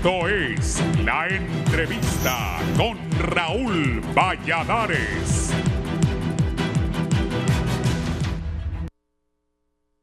Esto es La Entrevista con Raúl Valladares.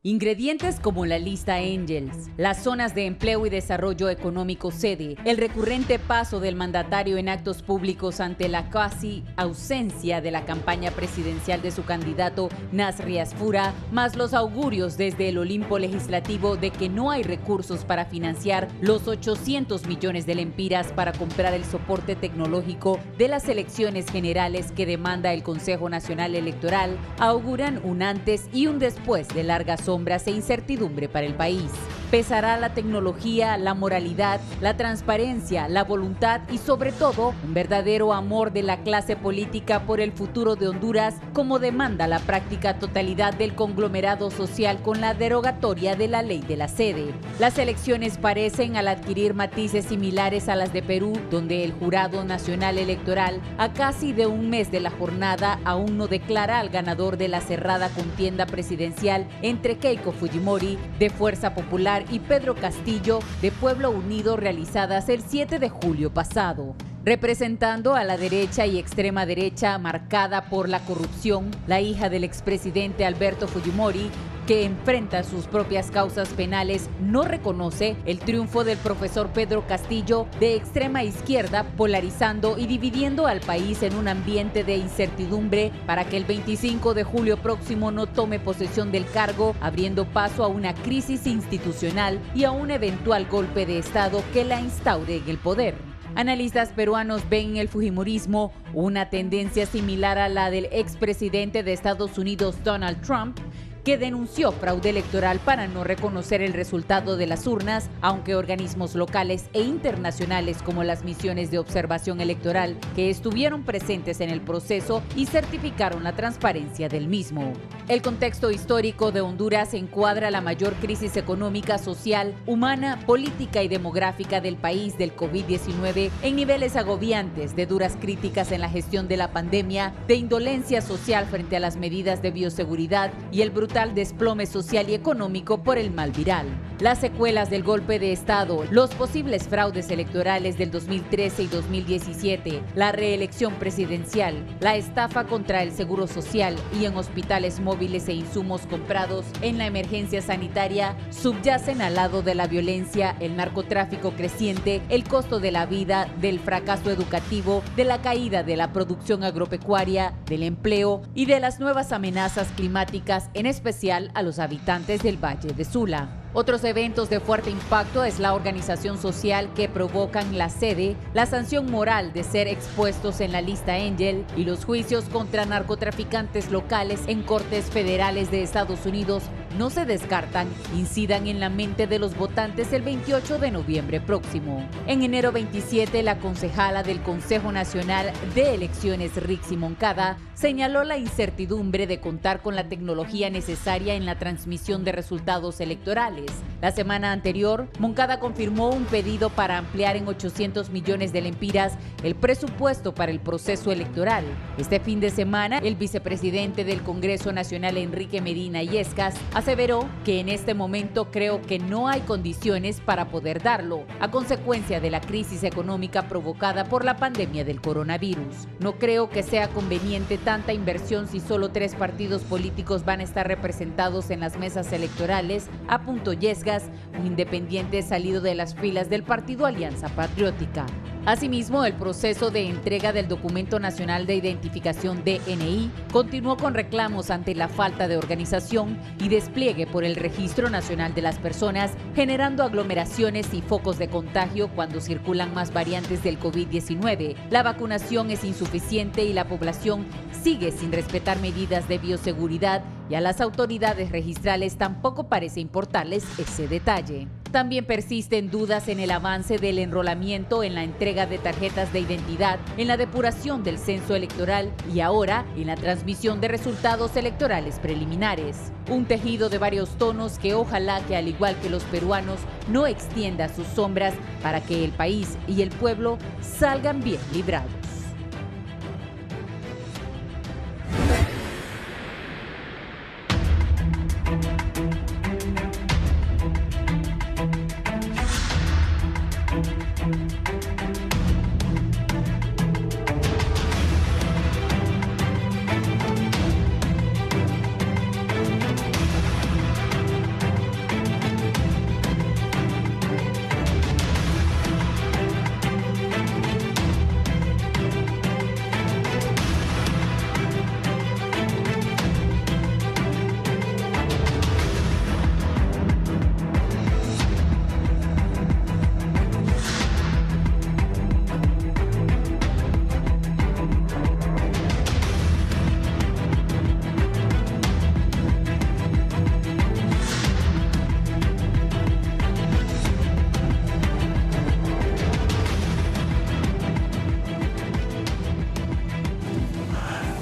Ingredientes como la lista Angels, las zonas de empleo y desarrollo económico sede, el recurrente paso del mandatario en actos públicos ante la casi ausencia de la campaña presidencial de su candidato Nasri Asfura, más los augurios desde el Olimpo legislativo de que no hay recursos para financiar los 800 millones de lempiras para comprar el soporte tecnológico de las elecciones generales que demanda el Consejo Nacional Electoral, auguran un antes y un después de largas sombras e incertidumbre para el país. Pesará la tecnología, la moralidad, la transparencia, la voluntad y sobre todo un verdadero amor de la clase política por el futuro de Honduras, como demanda la práctica totalidad del conglomerado social con la derogatoria de la ley de la sede. Las elecciones parecen, al adquirir matices similares a las de Perú, donde el Jurado Nacional Electoral, a casi de un mes de la jornada, aún no declara al ganador de la cerrada contienda presidencial entre Keiko Fujimori, de Fuerza Popular, y Pedro Castillo, de Pueblo Unido, realizadas el 7 de julio pasado. Representando a la derecha y extrema derecha marcada por la corrupción, la hija del expresidente Alberto Fujimori, que enfrenta sus propias causas penales, no reconoce el triunfo del profesor Pedro Castillo, de extrema izquierda, polarizando y dividiendo al país en un ambiente de incertidumbre para que el 25 de julio próximo no tome posesión del cargo, abriendo paso a una crisis institucional y a un eventual golpe de Estado que la instaure en el poder. Analistas peruanos ven en el fujimorismo una tendencia similar a la del expresidente de Estados Unidos Donald Trump, que denunció fraude electoral para no reconocer el resultado de las urnas, aunque organismos locales e internacionales como las misiones de observación electoral que estuvieron presentes en el proceso y certificaron la transparencia del mismo. El contexto histórico de Honduras encuadra la mayor crisis económica, social, humana, política y demográfica del país del COVID-19 en niveles agobiantes, de duras críticas en la gestión de la pandemia, de indolencia social frente a las medidas de bioseguridad y el brutal desplome social y económico por el mal viral. Las secuelas del golpe de Estado, los posibles fraudes electorales del 2013 y 2017, la reelección presidencial, la estafa contra el seguro social y en hospitales móviles e insumos comprados en la emergencia sanitaria subyacen al lado de la violencia, el narcotráfico creciente, el costo de la vida, del fracaso educativo, de la caída de la producción agropecuaria, del empleo y de las nuevas amenazas climáticas, en especial a los habitantes del Valle de Sula. Otros eventos de fuerte impacto es la organización social que provocan la sede, la sanción moral de ser expuestos en la lista Angel y los juicios contra narcotraficantes locales en cortes federales de Estados Unidos no se descartan, incidan en la mente de los votantes el 28 de noviembre próximo. En enero 27, la concejala del Consejo Nacional de Elecciones, Rixi Moncada, señaló la incertidumbre de contar con la tecnología necesaria en la transmisión de resultados electorales. La semana anterior, Moncada confirmó un pedido para ampliar en 800 millones de lempiras el presupuesto para el proceso electoral. Este fin de semana, el vicepresidente del Congreso Nacional, Enrique Medina Illescas, aseveró que en este momento creo que no hay condiciones para poder darlo, a consecuencia de la crisis económica provocada por la pandemia del coronavirus. No creo que sea conveniente tanta inversión si solo 3 partidos políticos van a estar representados en las mesas electorales, apuntó Illescas, un independiente salido de las filas del partido Alianza Patriótica. Asimismo, el proceso de entrega del Documento Nacional de Identificación DNI continuó con reclamos ante la falta de organización y despliegue por el Registro Nacional de las Personas, generando aglomeraciones y focos de contagio cuando circulan más variantes del COVID-19. La vacunación es insuficiente y la población sigue sin respetar medidas de bioseguridad y a las autoridades registrales tampoco parece importarles ese detalle. También persisten dudas en el avance del enrolamiento en la entrega de tarjetas de identidad, en la depuración del censo electoral y ahora en la transmisión de resultados electorales preliminares. Un tejido de varios tonos que ojalá que, al igual que los peruanos, no extienda sus sombras para que el país y el pueblo salgan bien librados.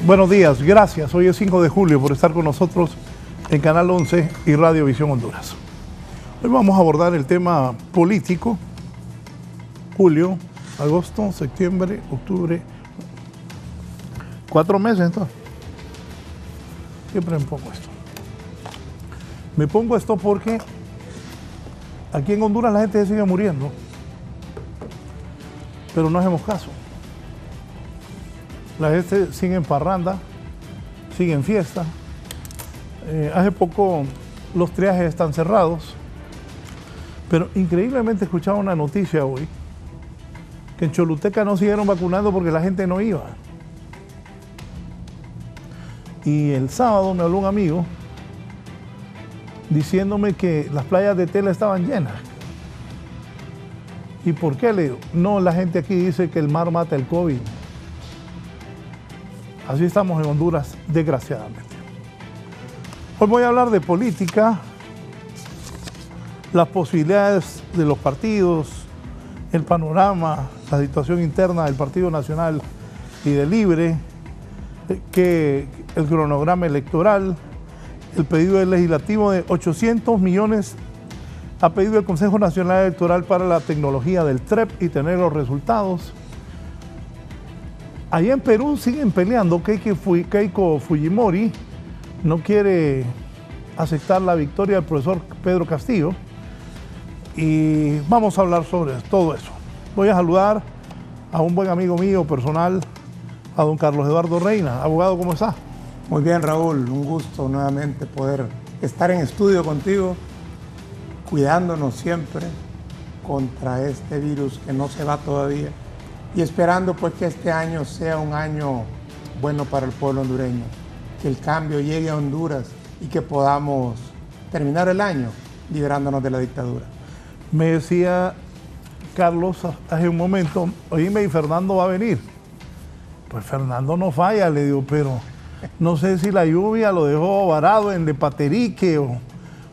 Buenos días, gracias. Hoy es 5 de julio por estar con nosotros en Canal 11 y Radio Visión Honduras. Hoy vamos a abordar el tema político. Julio, agosto, septiembre, octubre. 4 meses entonces. Siempre me pongo esto. Me pongo esto porque aquí en Honduras la gente se sigue muriendo, pero no hacemos caso. La gente sigue en parranda, sigue en fiesta. Hace poco los triajes están cerrados, pero increíblemente escuchaba una noticia hoy que en Choluteca no siguieron vacunando porque la gente no iba. Y el sábado me habló un amigo diciéndome que las playas de Tela estaban llenas. ¿Y por qué? Le digo, no, la gente aquí dice que el mar mata el COVID. Así estamos en Honduras, desgraciadamente. Hoy voy a hablar de política, las posibilidades de los partidos, el panorama, la situación interna del Partido Nacional y de Libre, el cronograma electoral, el pedido del legislativo de 800 millones ha pedido el Consejo Nacional Electoral para la tecnología del TREP y tener los resultados. Allá en Perú siguen peleando. Keiko Fujimori no quiere aceptar la victoria del profesor Pedro Castillo y vamos a hablar sobre todo eso. Voy a saludar a un buen amigo mío personal, a don Carlos Eduardo Reina. Abogado, ¿cómo está? Muy bien, Raúl, un gusto nuevamente poder estar en estudio contigo, cuidándonos siempre contra este virus que no se va todavía y esperando pues que este año sea un año bueno para el pueblo hondureño, que el cambio llegue a Honduras y que podamos terminar el año liberándonos de la dictadura. Me decía Carlos hace un momento, oíme, y Fernando va a venir. Pues Fernando no falla, le digo, pero no sé si la lluvia lo dejó varado en Lepaterique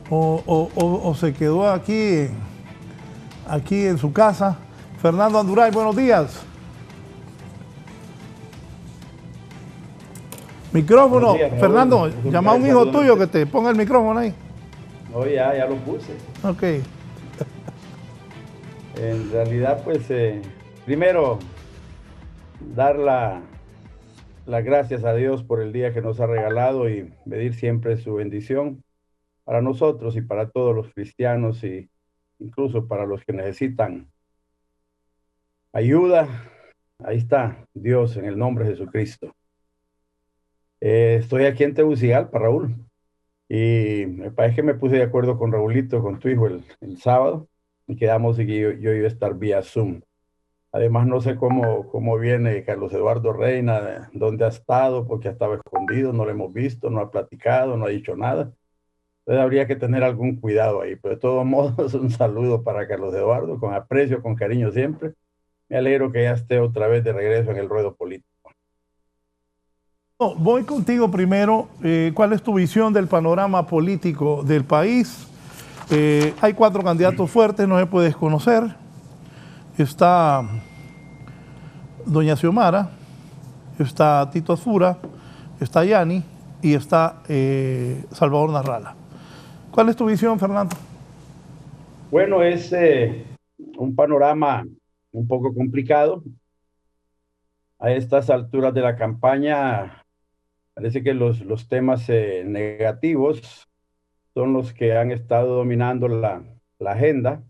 o se quedó aquí en su casa. Fernando Anduray, buenos días. Micrófono. Buenos días, Fernando, llama a un hijo tuyo que te ponga el micrófono ahí. No, ya lo puse. Ok. En realidad, pues, primero, dar las gracias a Dios por el día que nos ha regalado y pedir siempre su bendición para nosotros y para todos los cristianos y incluso para los que necesitan ayuda. Ahí está Dios en el nombre de Jesucristo. Estoy aquí en Tegucigalpa, Raúl, y me parece que me puse de acuerdo con Raulito, con tu hijo, el sábado, y quedamos y yo iba a estar vía Zoom. Además, no sé cómo viene Carlos Eduardo Reina, dónde ha estado, porque estaba escondido, no lo hemos visto, no ha platicado, no ha dicho nada. Entonces habría que tener algún cuidado ahí. Pero de todos modos, un saludo para Carlos Eduardo, con aprecio, con cariño siempre. Me alegro que ya esté otra vez de regreso en el ruedo político. Voy contigo primero. ¿Cuál es tu visión del panorama político del país? Hay 4 candidatos fuertes, no se puede desconocer. Está doña Xiomara, está Tito Asfura, está Yani y está Salvador Narrala. ¿Cuál es tu visión, Fernando? Bueno, es un panorama un poco complicado. A estas alturas de la campaña, parece que los temas negativos son los que han estado dominando la agenda.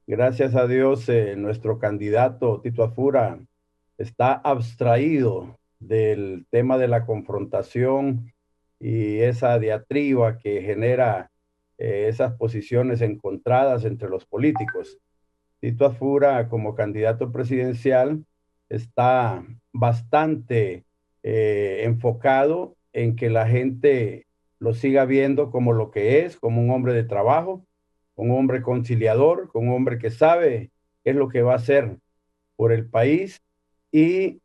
Gracias a Dios, nuestro candidato Tito Asfura está abstraído del tema de la confrontación y esa diatriba que genera esas posiciones encontradas entre los políticos. Tito Asfura, como candidato presidencial, está bastante enfocado en que la gente lo siga viendo como lo que es, como un hombre de trabajo, un hombre conciliador, un hombre que sabe qué es lo que va a hacer por el país y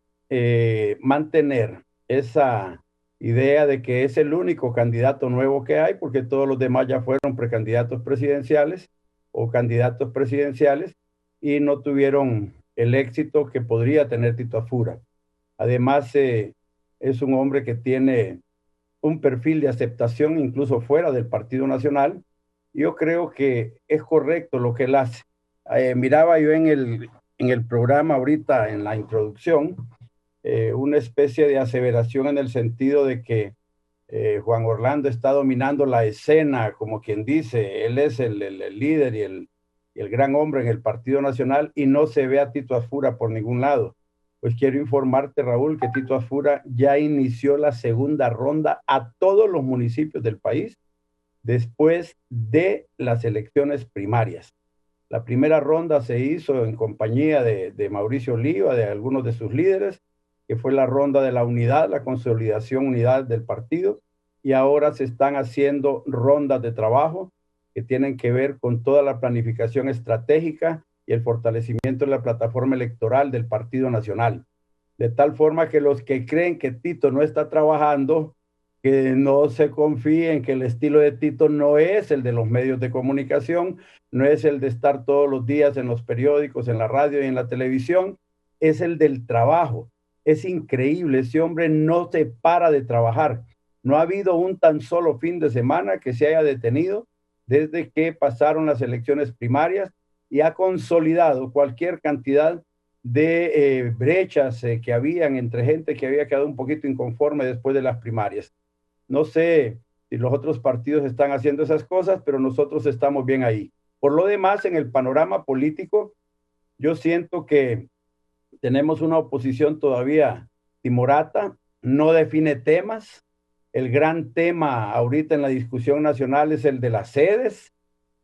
mantener esa idea de que es el único candidato nuevo que hay, porque todos los demás ya fueron precandidatos presidenciales o candidatos presidenciales y no tuvieron el éxito que podría tener Tito Asfura. Además, es un hombre que tiene un perfil de aceptación incluso fuera del Partido Nacional. Yo creo que es correcto lo que él hace. Miraba yo en el programa ahorita, en la introducción, una especie de aseveración en el sentido de que Juan Orlando está dominando la escena, como quien dice, él es el líder y el gran hombre en el Partido Nacional y no se ve a Tito Asfura por ningún lado. Pues quiero informarte, Raúl, que Tito Asfura ya inició la segunda ronda a todos los municipios del país después de las elecciones primarias. La primera ronda se hizo en compañía de Mauricio Oliva, de algunos de sus líderes, que fue la ronda de la unidad, la consolidación unidad del partido, y ahora se están haciendo rondas de trabajo que tienen que ver con toda la planificación estratégica y el fortalecimiento de la plataforma electoral del Partido Nacional. De tal forma que los que creen que Tito no está trabajando, que no se confíen, que el estilo de Tito no es el de los medios de comunicación, no es el de estar todos los días en los periódicos, en la radio y en la televisión, es el del trabajo. Es increíble, ese hombre no se para de trabajar. No ha habido un tan solo fin de semana que se haya detenido desde que pasaron las elecciones primarias y ha consolidado cualquier cantidad de brechas que habían entre gente que había quedado un poquito inconforme después de las primarias. No sé si los otros partidos están haciendo esas cosas, pero nosotros estamos bien ahí. Por lo demás, en el panorama político, yo siento que tenemos una oposición todavía timorata, no define temas. El gran tema ahorita en la discusión nacional es el de las sedes,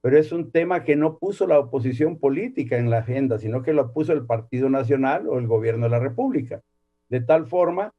pero es un tema que no puso la oposición política en la agenda, sino que lo puso el Partido Nacional o el gobierno de la República. De tal forma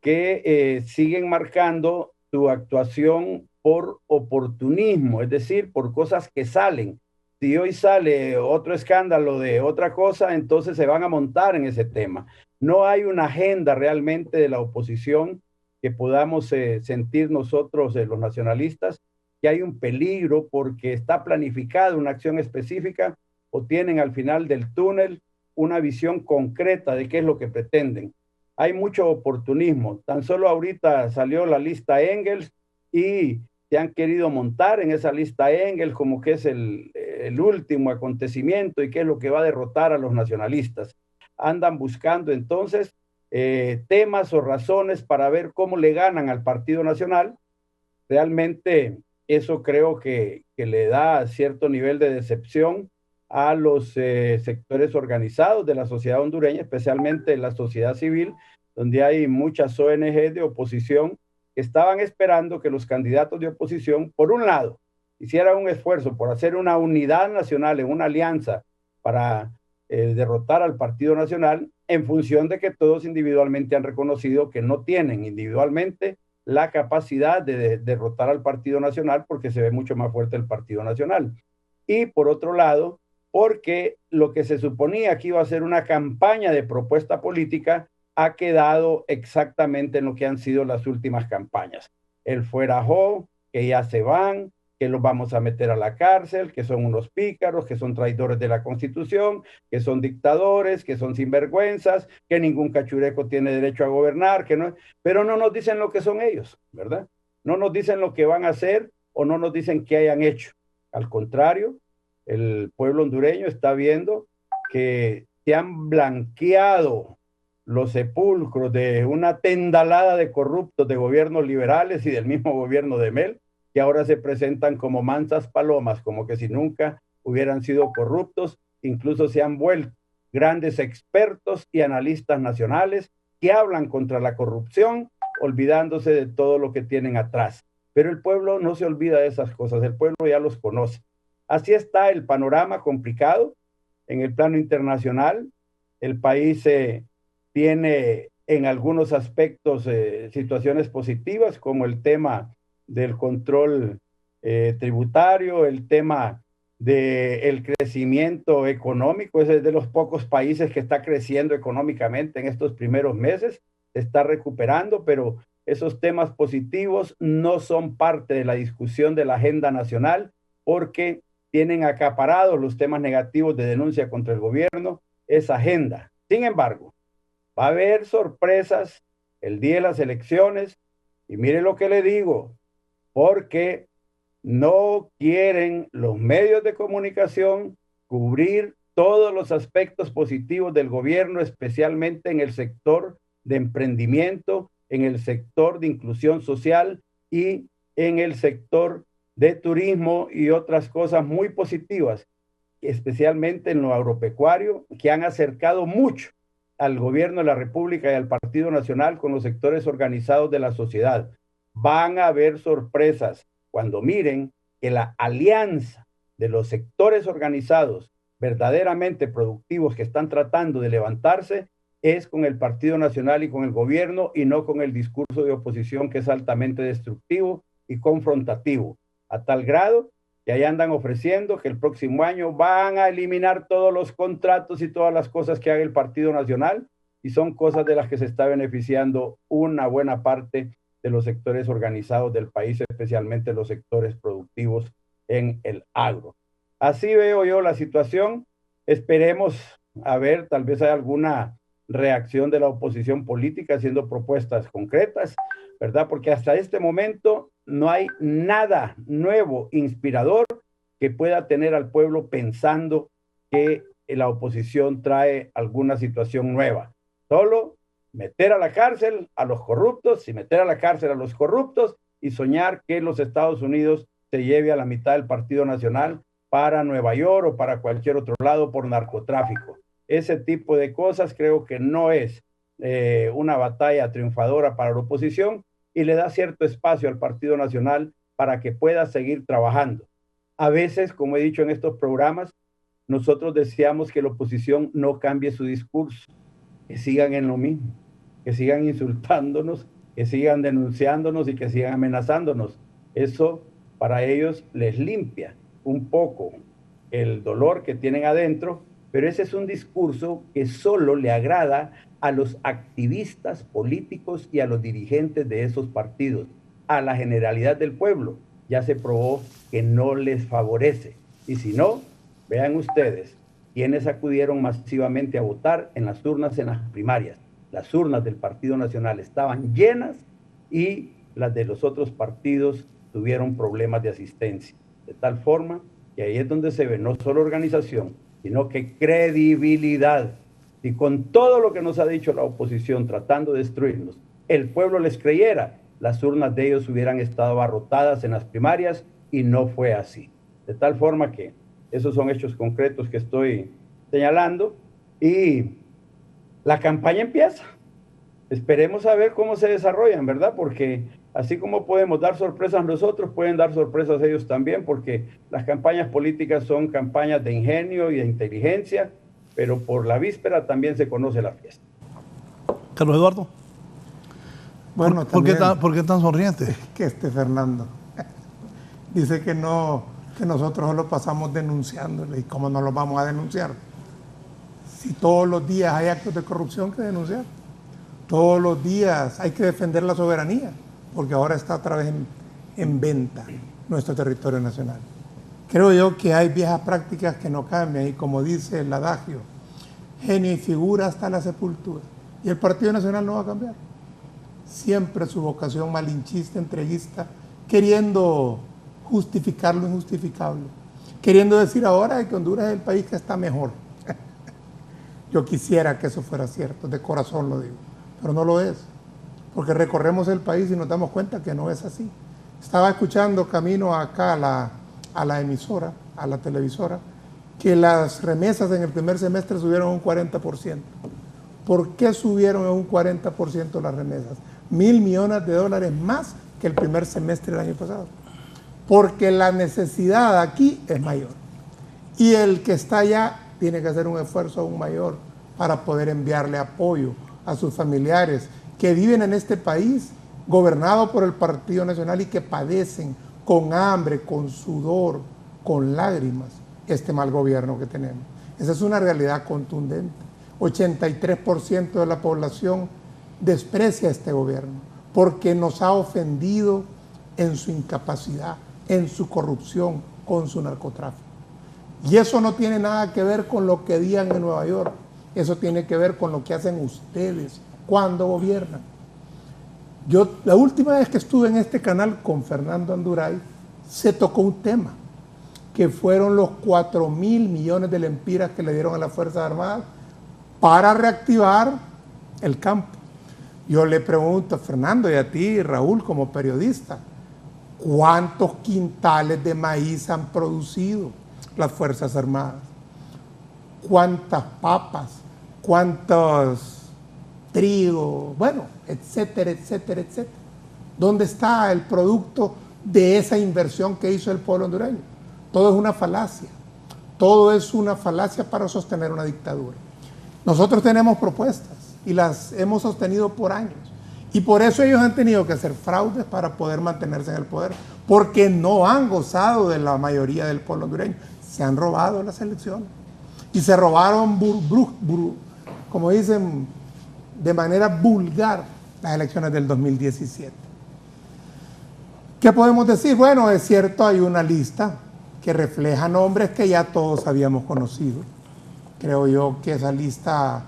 que siguen marcando su actuación por oportunismo, es decir, por cosas que salen. Si hoy sale otro escándalo de otra cosa, entonces se van a montar en ese tema. No hay una agenda realmente de la oposición que podamos sentir nosotros, los nacionalistas, que hay un peligro porque está planificada una acción específica o tienen al final del túnel una visión concreta de qué es lo que pretenden. Hay mucho oportunismo. Tan solo ahorita salió la lista Engels y se han querido montar en esa lista Engels como que es el último acontecimiento y qué es lo que va a derrotar a los nacionalistas. Andan buscando entonces temas o razones para ver cómo le ganan al Partido Nacional. Realmente eso creo que le da cierto nivel de decepción a los sectores organizados de la sociedad hondureña, especialmente la sociedad civil, donde hay muchas ONG de oposición que estaban esperando que los candidatos de oposición, por un lado, hicieran un esfuerzo por hacer una unidad nacional en una alianza para derrotar al Partido Nacional, en función de que todos individualmente han reconocido que no tienen individualmente la capacidad de derrotar al Partido Nacional porque se ve mucho más fuerte el Partido Nacional. Y por otro lado, porque lo que se suponía que iba a ser una campaña de propuesta política ha quedado exactamente en lo que han sido las últimas campañas. El fuera jo, que ya se van, que los vamos a meter a la cárcel, que son unos pícaros, que son traidores de la Constitución, que son dictadores, que son sinvergüenzas, que ningún cachureco tiene derecho a gobernar, que no, pero no nos dicen lo que son ellos, ¿verdad? No nos dicen lo que van a hacer o no nos dicen qué hayan hecho. Al contrario, el pueblo hondureño está viendo que se han blanqueado los sepulcros de una tendalada de corruptos de gobiernos liberales y del mismo gobierno de Mel, que ahora se presentan como mansas palomas, como que si nunca hubieran sido corruptos, incluso se han vuelto grandes expertos y analistas nacionales que hablan contra la corrupción, olvidándose de todo lo que tienen atrás. Pero el pueblo no se olvida de esas cosas, el pueblo ya los conoce. Así está el panorama complicado en el plano internacional. El país tiene en algunos aspectos situaciones positivas, como el tema del control tributario, el tema del crecimiento económico. Es de los pocos países que está creciendo económicamente en estos primeros meses, se está recuperando, pero esos temas positivos no son parte de la discusión de la agenda nacional porque tienen acaparados los temas negativos de denuncia contra el gobierno, esa agenda. Sin embargo, va a haber sorpresas el día de las elecciones, y mire lo que le digo, porque no quieren los medios de comunicación cubrir todos los aspectos positivos del gobierno, especialmente en el sector de emprendimiento, en el sector de inclusión social y en el sector de turismo y otras cosas muy positivas, especialmente en lo agropecuario, que han acercado mucho al gobierno de la República y al Partido Nacional con los sectores organizados de la sociedad. Van a haber sorpresas cuando miren que la alianza de los sectores organizados verdaderamente productivos que están tratando de levantarse es con el Partido Nacional y con el gobierno, y no con el discurso de oposición, que es altamente destructivo y confrontativo, a tal grado que ahí andan ofreciendo que el próximo año van a eliminar todos los contratos y todas las cosas que haga el Partido Nacional, y son cosas de las que se está beneficiando una buena parte de los sectores organizados del país, especialmente los sectores productivos en el agro. Así veo yo la situación. Esperemos a ver, tal vez hay alguna reacción de la oposición política haciendo propuestas concretas, ¿verdad? Porque hasta este momento no hay nada nuevo, inspirador, que pueda tener al pueblo pensando que la oposición trae alguna situación nueva. Solo meter a la cárcel a los corruptos y meter a la cárcel a los corruptos y soñar que los Estados Unidos se lleve a la mitad del Partido Nacional para Nueva York o para cualquier otro lado por narcotráfico. Ese tipo de cosas creo que no es una batalla triunfadora para la oposición, y le da cierto espacio al Partido Nacional para que pueda seguir trabajando. A veces, como he dicho en estos programas, nosotros deseamos que la oposición no cambie su discurso, que sigan en lo mismo, que sigan insultándonos, que sigan denunciándonos y que sigan amenazándonos. Eso para ellos les limpia un poco el dolor que tienen adentro, pero ese es un discurso que solo le agrada a los activistas políticos y a los dirigentes de esos partidos. A la generalidad del pueblo ya se probó que no les favorece. Y si no, vean ustedes quienes acudieron masivamente a votar en las urnas en las primarias. Las urnas del Partido Nacional estaban llenas y las de los otros partidos tuvieron problemas de asistencia. De tal forma que ahí es donde se ve no solo organización, sino que credibilidad. Y con todo lo que nos ha dicho la oposición tratando de destruirnos, el pueblo les creyera, las urnas de ellos hubieran estado abarrotadas en las primarias, y no fue así. De tal forma que esos son hechos concretos que estoy señalando, y la campaña empieza. Esperemos a ver cómo se desarrollan, ¿verdad? Porque así como podemos dar sorpresas nosotros, pueden dar sorpresas ellos también, porque las campañas políticas son campañas de ingenio y de inteligencia, pero por la víspera también se conoce la fiesta. Carlos Eduardo. Bueno, ¿Por qué tan sonriente? Que Fernando dice que no, que nosotros solo pasamos denunciándole. ¿Y cómo no los vamos a denunciar? Si todos los días hay actos de corrupción que denunciar. Todos los días hay que defender la soberanía, porque ahora está otra vez en venta nuestro territorio nacional. Creo yo que hay viejas prácticas que no cambian, y como dice el adagio, genio y figura hasta la sepultura. Y el Partido Nacional no va a cambiar. Siempre su vocación malinchista, entreguista, queriendo justificar lo injustificable, queriendo decir ahora que Honduras es el país que está mejor. Yo quisiera que eso fuera cierto, de corazón lo digo, pero no lo es, porque recorremos el país y nos damos cuenta que no es así. Estaba escuchando camino acá a la emisora, a la televisora, que las remesas en el primer semestre subieron un 40%. ¿Por qué subieron en un 40% las remesas? 1.000 millones de dólares más que el primer semestre del año pasado. Porque la necesidad aquí es mayor. Y el que está allá tiene que hacer un esfuerzo aún mayor para poder enviarle apoyo a sus familiares que viven en este país gobernado por el Partido Nacional y que padecen con hambre, con sudor, con lágrimas este mal gobierno que tenemos. Esa es una realidad contundente. 83% de la población desprecia a este gobierno porque nos ha ofendido en su incapacidad, en su corrupción, con su narcotráfico. Y eso no tiene nada que ver con lo que digan en Nueva York, eso tiene que ver con lo que hacen ustedes cuando gobiernan. Yo, la última vez que estuve en este canal con Fernando Anduray, se tocó un tema, que fueron los 4.000 millones de lempiras que le dieron a las Fuerzas Armadas para reactivar el campo. Yo le pregunto a Fernando y a ti, Raúl, como periodista, ¿cuántos quintales de maíz han producido las Fuerzas Armadas? ¿Cuántas papas? ¿Cuántos trigo? Bueno, etcétera, etcétera, etcétera. ¿Dónde está el producto de esa inversión que hizo el pueblo hondureño? Todo es una falacia. Todo es una falacia para sostener una dictadura. Nosotros tenemos propuestas y las hemos sostenido por años. Y por eso ellos han tenido que hacer fraudes para poder mantenerse en el poder, porque no han gozado de la mayoría del pueblo hondureño. Se han robado las elecciones. Y se robaron, como dicen, de manera vulgar, las elecciones del 2017. ¿Qué podemos decir? Bueno, es cierto, hay una lista que refleja nombres que ya todos habíamos conocido. Creo yo que esa lista,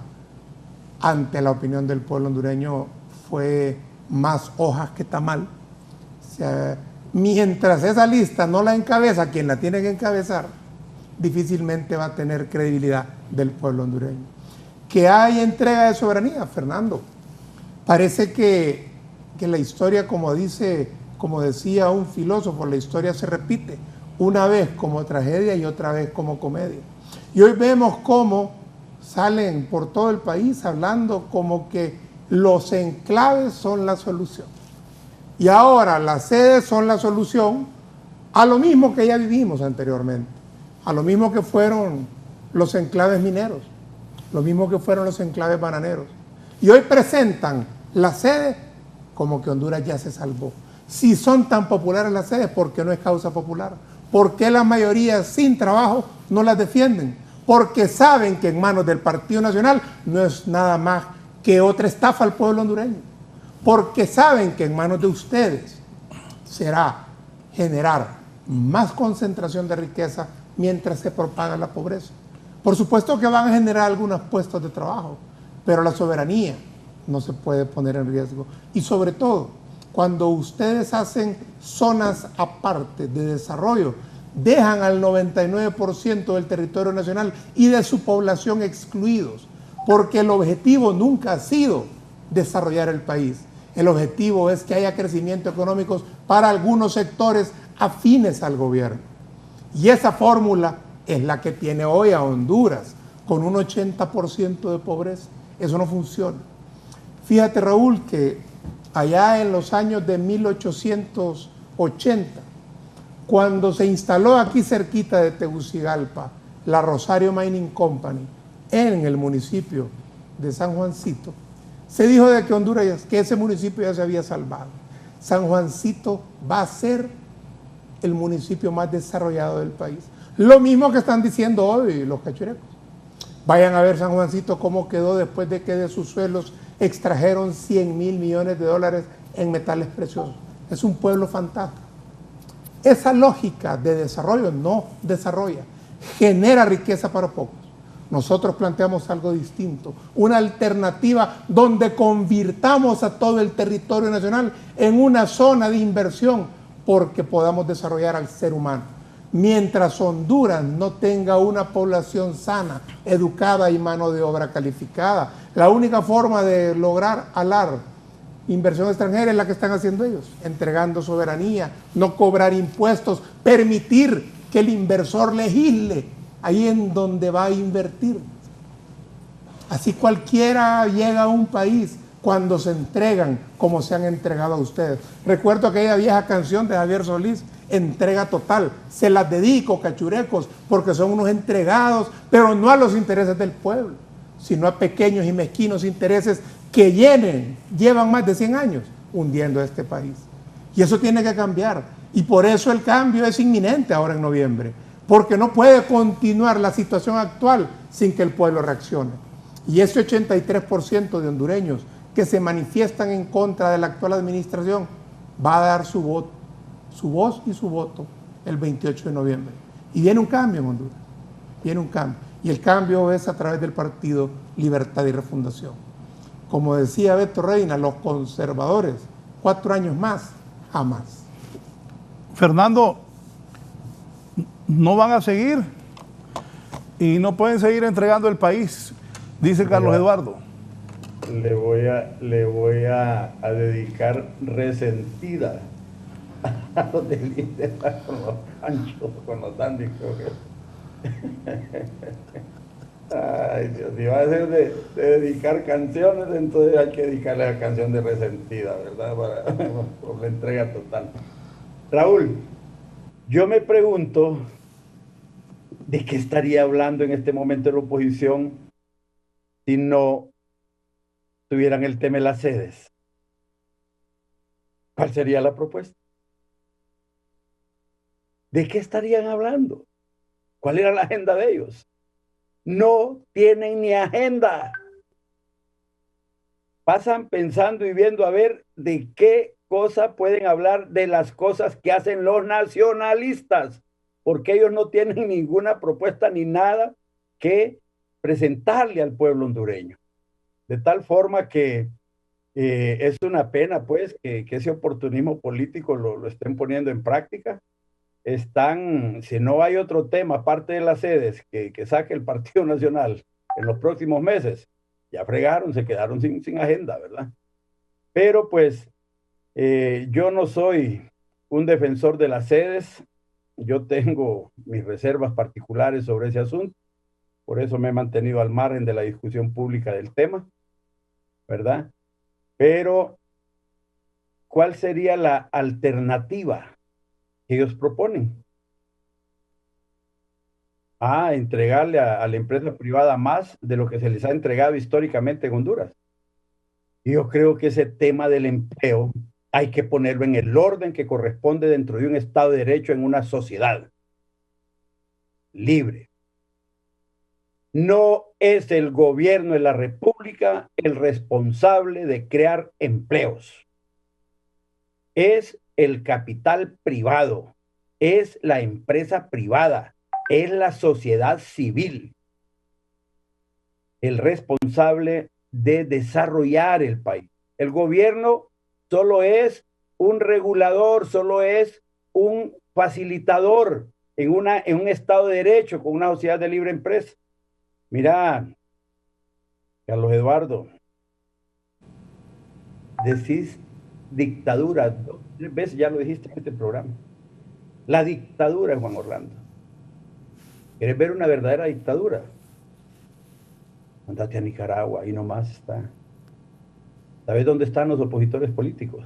ante la opinión del pueblo hondureño, fue más hojas que tamal. O sea, mientras esa lista no la encabeza quien la tiene que encabezar, difícilmente va a tener credibilidad del pueblo hondureño. ¿Que hay entrega de soberanía, Fernando? Parece que la historia, como decía un filósofo, la historia se repite, una vez como tragedia y otra vez como comedia. Y hoy vemos cómo salen por todo el país hablando como que los enclaves son la solución. Y ahora las sedes son la solución a lo mismo que ya vivimos anteriormente, a lo mismo que fueron los enclaves mineros, lo mismo que fueron los enclaves bananeros. Y hoy presentan las sedes como que Honduras ya se salvó. Si son tan populares las sedes, ¿por qué no es causa popular? ¿Por qué la mayoría sin trabajo no las defienden? Porque saben que en manos del Partido Nacional no es nada más que otra estafa al pueblo hondureño. Porque saben que en manos de ustedes será generar más concentración de riqueza mientras se propaga la pobreza. Por supuesto que van a generar algunos puestos de trabajo, pero la soberanía no se puede poner en riesgo. Y sobre todo, cuando ustedes hacen zonas aparte de desarrollo, dejan al 99% del territorio nacional y de su población excluidos, porque el objetivo nunca ha sido desarrollar el país. El objetivo es que haya crecimiento económico para algunos sectores afines al gobierno. Y esa fórmula es la que tiene hoy a Honduras, con un 80% de pobreza. Eso no funciona. Fíjate, Raúl, que allá en los años de 1880, cuando se instaló aquí cerquita de Tegucigalpa la Rosario Mining Company en el municipio de San Juancito, se dijo de que Honduras, que ese municipio ya se había salvado. San Juancito va a ser el municipio más desarrollado del país. Lo mismo que están diciendo hoy los cachurecos. Vayan a ver San Juancito cómo quedó después de que de sus suelos extrajeron 100.000 millones de dólares en metales preciosos. Es un pueblo fantasma. Esa lógica de desarrollo no desarrolla, genera riqueza para pocos. Nosotros planteamos algo distinto, una alternativa donde convirtamos a todo el territorio nacional en una zona de inversión porque podamos desarrollar al ser humano. Mientras Honduras no tenga una población sana, educada y mano de obra calificada, la única forma de lograr alar inversión extranjera es la que están haciendo ellos, entregando soberanía, no cobrar impuestos, permitir que el inversor legisle ahí en donde va a invertir. Así cualquiera llega a un país cuando se entregan como se han entregado a ustedes. Recuerdo aquella vieja canción de Javier Solís, entrega total. Se las dedico, cachurecos, porque son unos entregados, pero no a los intereses del pueblo, sino a pequeños y mezquinos intereses que llevan más de 100 años hundiendo a este país. Y eso tiene que cambiar. Y por eso el cambio es inminente ahora en noviembre, porque no puede continuar la situación actual sin que el pueblo reaccione. Y ese 83% de hondureños que se manifiestan en contra de la actual administración va a dar su voto, su voz y su voto el 28 de noviembre. Y viene un cambio en Honduras, viene un cambio. Y el cambio es a través del partido Libertad y Refundación. Como decía Beto Reina, los conservadores 4 años más, jamás. Fernando, no van a seguir y no pueden seguir entregando el país, dice Carlos Eduardo. Le voy a dedicar Resentida a los delirios con los Panchos, con los Dandy, creo que. Ay, Dios, si va a ser de dedicar canciones, entonces hay que dedicarle la canción de Resentida, ¿verdad? Por la entrega total. Raúl, yo me pregunto de qué estaría hablando en este momento la oposición si no tuvieran el tema de las sedes. ¿Cuál sería la propuesta? ¿De qué estarían hablando? ¿Cuál era la agenda de ellos? No tienen ni agenda. Pasan pensando y viendo a ver de qué cosa pueden hablar de las cosas que hacen los nacionalistas, porque ellos no tienen ninguna propuesta ni nada que presentarle al pueblo hondureño. De tal forma que es una pena, pues, que ese oportunismo político lo estén poniendo en práctica. Si no hay otro tema, aparte de las sedes, que saque el Partido Nacional en los próximos meses, ya fregaron, se quedaron sin agenda, ¿verdad? Pero pues yo no soy un defensor de las sedes, yo tengo mis reservas particulares sobre ese asunto, por eso me he mantenido al margen de la discusión pública del tema, ¿verdad? Pero, ¿cuál sería la alternativa que ellos proponen? Entregarle a la empresa privada más de lo que se les ha entregado históricamente en Honduras. Y yo creo que ese tema del empleo hay que ponerlo en el orden que corresponde dentro de un Estado de Derecho en una sociedad libre. No es el gobierno de la República el responsable de crear empleos. Es el capital privado, es la empresa privada, es la sociedad civil el responsable de desarrollar el país. El gobierno solo es un regulador, solo es un facilitador en un Estado de Derecho con una sociedad de libre empresa. Mira, Carlos Eduardo, decís dictadura, 3 veces ya lo dijiste en este programa. La dictadura, Juan Orlando. ¿Quieres ver una verdadera dictadura? Andate a Nicaragua, ahí nomás está. ¿Sabes dónde están los opositores políticos?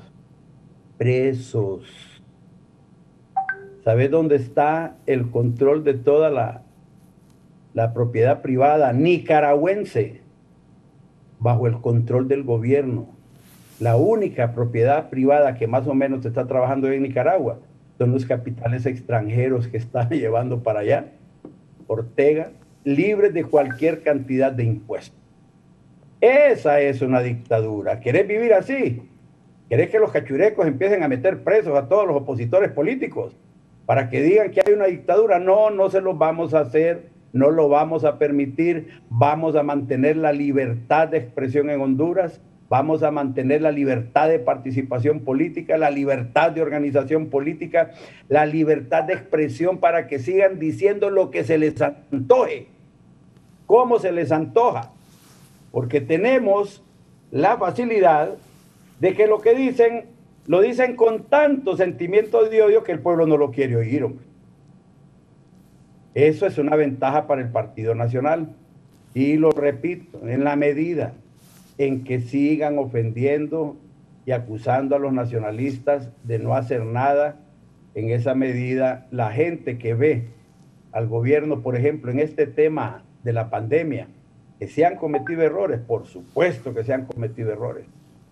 Presos. ¿Sabes dónde está el control de toda la propiedad privada nicaragüense? Bajo el control del gobierno. La única propiedad privada que más o menos está trabajando en Nicaragua son los capitales extranjeros que están llevando para allá Ortega, libres de cualquier cantidad de impuestos. Esa es una dictadura. ¿Querés vivir así? ¿Querés que los cachurecos empiecen a meter presos a todos los opositores políticos para que digan que hay una dictadura? No, no se los vamos a hacer, no lo vamos a permitir. Vamos a mantener la libertad de expresión en Honduras, vamos a mantener la libertad de participación política, la libertad de organización política, la libertad de expresión para que sigan diciendo lo que se les antoje, cómo se les antoja, porque tenemos la facilidad de que lo que dicen, lo dicen con tanto sentimiento de odio que el pueblo no lo quiere oír, hombre. Eso es una ventaja para el Partido Nacional. Y lo repito, en la medida en que sigan ofendiendo y acusando a los nacionalistas de no hacer nada, en esa medida la gente que ve al gobierno, por ejemplo, en este tema de la pandemia, que se han cometido errores, por supuesto que se han cometido errores,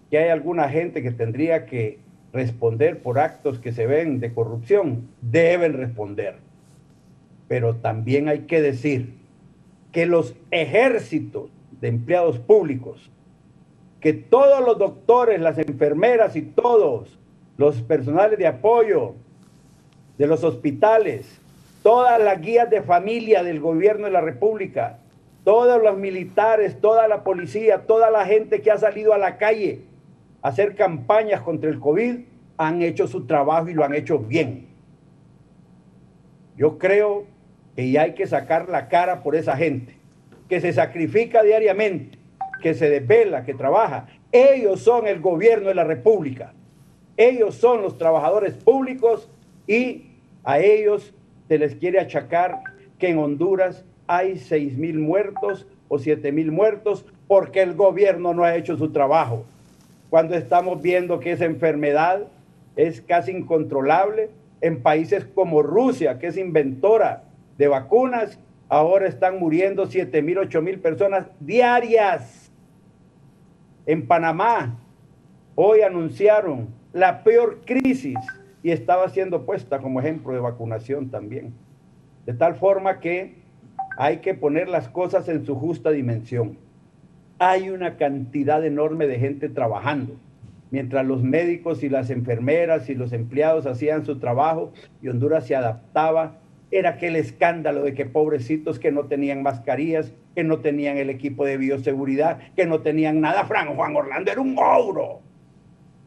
que hay alguna gente que tendría que responder por actos que se ven de corrupción, deben responder. Pero también hay que decir que los ejércitos de empleados públicos, que todos los doctores, las enfermeras y todos los personales de apoyo de los hospitales, todas las guías de familia del gobierno de la República, todos los militares, toda la policía, toda la gente que ha salido a la calle hacer campañas contra el COVID, han hecho su trabajo y lo han hecho bien. Yo creo que ya hay que sacar la cara por esa gente, que se sacrifica diariamente, que se desvela, que trabaja. Ellos son el gobierno de la República. Ellos son los trabajadores públicos y a ellos se les quiere achacar que en Honduras hay 6,000 muertos o 7,000 muertos porque el gobierno no ha hecho su trabajo. Cuando estamos viendo que esa enfermedad es casi incontrolable en países como Rusia, que es inventora de vacunas, ahora están muriendo 7,000, 8,000 personas diarias. En Panamá, hoy anunciaron la peor crisis y estaba siendo puesta como ejemplo de vacunación también. De tal forma que hay que poner las cosas en su justa dimensión. Hay una cantidad enorme de gente trabajando. Mientras los médicos y las enfermeras y los empleados hacían su trabajo y Honduras se adaptaba, era aquel escándalo de que pobrecitos que no tenían mascarillas, que no tenían el equipo de bioseguridad, que no tenían nada. Juan Orlando era un ogro.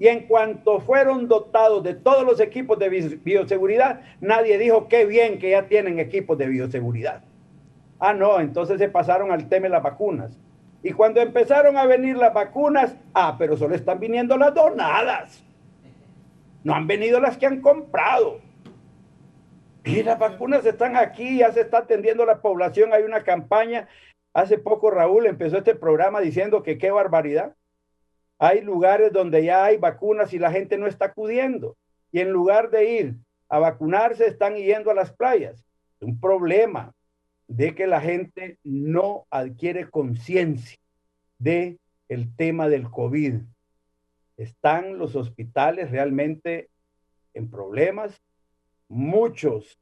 Y en cuanto fueron dotados de todos los equipos de bioseguridad, nadie dijo qué bien que ya tienen equipos de bioseguridad. Ah, no, entonces se pasaron al tema de las vacunas. Y cuando empezaron a venir las vacunas, pero solo están viniendo las donadas. No han venido las que han comprado. Y las vacunas están aquí, ya se está atendiendo a la población. Hay una campaña. Hace poco Raúl empezó este programa diciendo que qué barbaridad. Hay lugares donde ya hay vacunas y la gente no está acudiendo. Y en lugar de ir a vacunarse, están yendo a las playas. Es un problema de que la gente no adquiere conciencia de el tema del COVID. Están los hospitales realmente en problemas. Muchos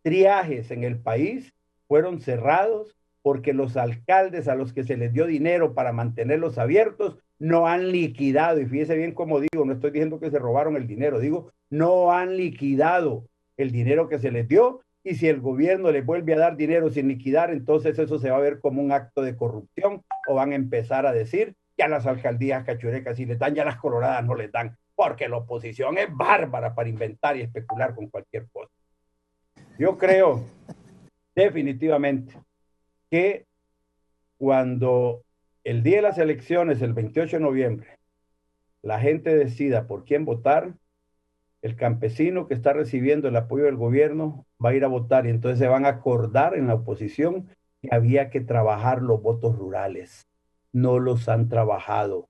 triajes en el país fueron cerrados porque los alcaldes a los que se les dio dinero para mantenerlos abiertos no han liquidado. Y fíjese bien cómo digo, no estoy diciendo que se robaron el dinero, digo, no han liquidado el dinero que se les dio. Y si el gobierno les vuelve a dar dinero sin liquidar, entonces eso se va a ver como un acto de corrupción, o van a empezar a decir que a las alcaldías cachurecas si les dan, ya las coloradas no les dan, porque la oposición es bárbara para inventar y especular con cualquier cosa. Yo creo definitivamente que cuando el día de las elecciones, el 28 de noviembre, la gente decida por quién votar, el campesino que está recibiendo el apoyo del gobierno va a ir a votar y entonces se van a acordar en la oposición que había que trabajar los votos rurales. No los han trabajado.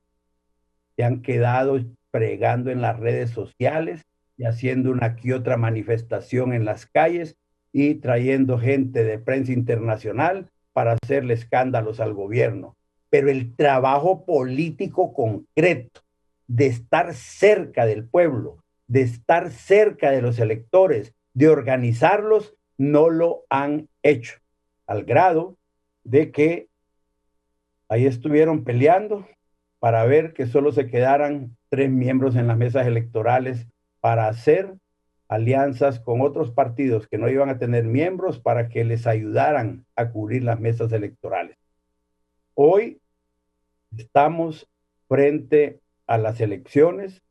Se han quedado pregando en las redes sociales y haciendo una que otra manifestación en las calles y trayendo gente de prensa internacional para hacerle escándalos al gobierno. Pero el trabajo político concreto de estar cerca del pueblo, de estar cerca de los electores, de organizarlos, no lo han hecho, al grado de que ahí estuvieron peleando para ver que solo se quedaran 3 miembros en las mesas electorales para hacer alianzas con otros partidos que no iban a tener miembros para que les ayudaran a cubrir las mesas electorales. Hoy estamos frente a las elecciones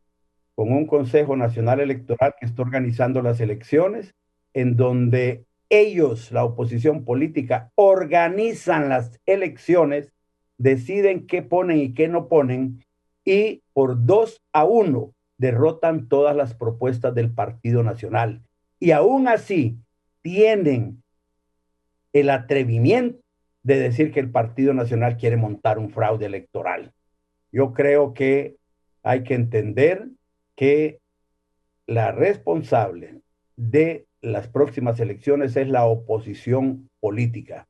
con un Consejo Nacional Electoral que está organizando las elecciones, en donde ellos, la oposición política, organizan las elecciones, deciden qué ponen y qué no ponen, y por 2-1 derrotan todas las propuestas del Partido Nacional. Y aún así tienen el atrevimiento de decir que el Partido Nacional quiere montar un fraude electoral. Yo creo que hay que entender que la responsable de las próximas elecciones es la oposición política.